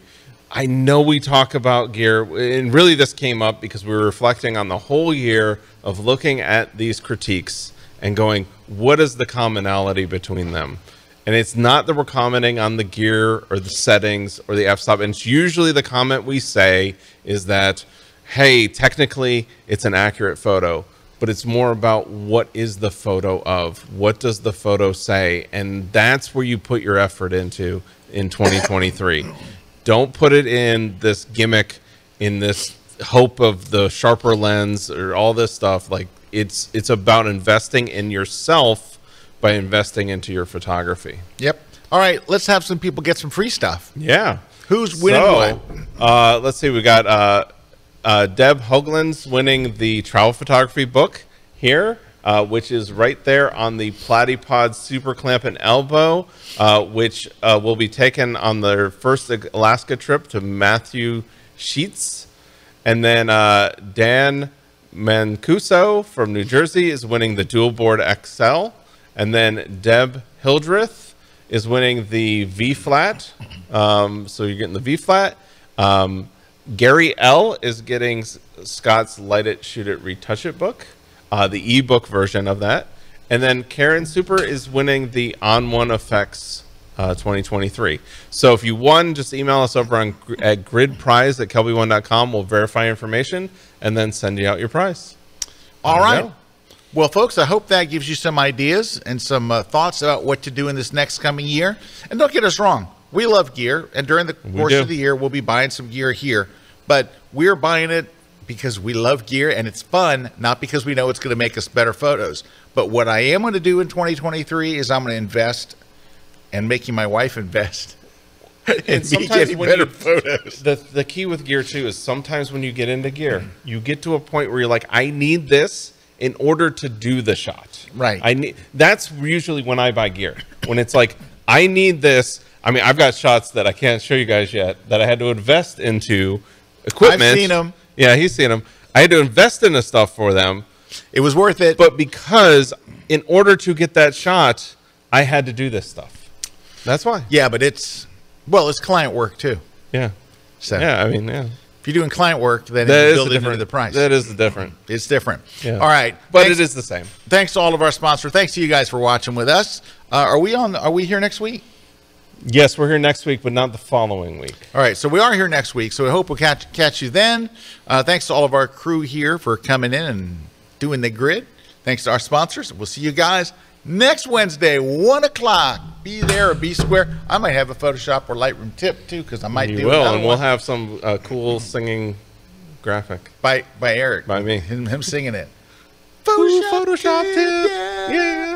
C: I know we talk about gear, and really this came up because we were reflecting on the whole year of looking at these critiques and going, what is the commonality between them? And it's not that we're commenting on the gear or the settings or the f-stop. And it's usually the comment we say is that, hey, technically it's an accurate photo. But it's more about what is the photo of? What does the photo say? And that's where you put your effort into in 2023. Don't put it in this gimmick, in this hope of the sharper lens or all this stuff. Like it's about investing in yourself by investing into your photography.
A: Yep. All right, let's have some people get some free stuff.
C: Yeah.
A: Who's winning what?
C: Let's see. We got Deb Hoagland's winning the travel photography book here, which is right there on the Platypod Super Clamp and Elbow, which will be taken on their first Alaska trip to Matthew Sheets. And then Dan Mancuso from New Jersey is winning the Dual Board XL. And then Deb Hildreth is winning the V-Flat. So you're getting the V-Flat. Gary L. is getting Scott's Light It, Shoot It, Retouch It book, the ebook version of that. And then Karen Super is winning the On One Effects 2023. So if you won, just email us over at gridprize@kelby1.com. We'll verify information and then send you out your prize.
A: All right. Well, folks, I hope that gives you some ideas and some thoughts about what to do in this next coming year. And don't get us wrong. We love gear. And during the course of the year, we'll be buying some gear here. But we're buying it because we love gear and it's fun, not because we know it's going to make us better photos. But what I am going to do in 2023 is I'm going to invest and making my wife invest.
C: And sometimes when better photos. The key with gear too is sometimes when you get into gear, you get to a point where you're like, I need this in order to do the shot.
A: Right.
C: That's usually when I buy gear. When it's like, I need this. I mean, I've got shots that I can't show you guys yet that I had to invest into equipment.
A: I've seen them.
C: Yeah, he's seen them. I had to invest into stuff for them.
A: It was worth it.
C: But because in order to get that shot, I had to do this stuff. That's why.
A: Yeah, but it's client work too.
C: Yeah.
A: So
C: yeah, I mean, yeah.
A: If you're doing client work, then
C: that
A: you build it into the price.
C: That is different.
A: It's different.
C: Yeah.
A: All right.
C: But it is the same.
A: Thanks to all of our sponsors. Thanks to you guys for watching with us. Are we here next week?
C: Yes, we're here next week, but not the following week.
A: All right, so we are here next week, so we hope we'll catch you then. Thanks to all of our crew here for coming in and doing the grid. Thanks to our sponsors. We'll see you guys next Wednesday, 1 o'clock. Be there or be square. I might have a Photoshop or Lightroom tip, too, because I might do
C: it. And we'll have some cool singing graphic.
A: By Erik.
C: By me.
A: Him singing it.
C: Photoshop tip. Yeah.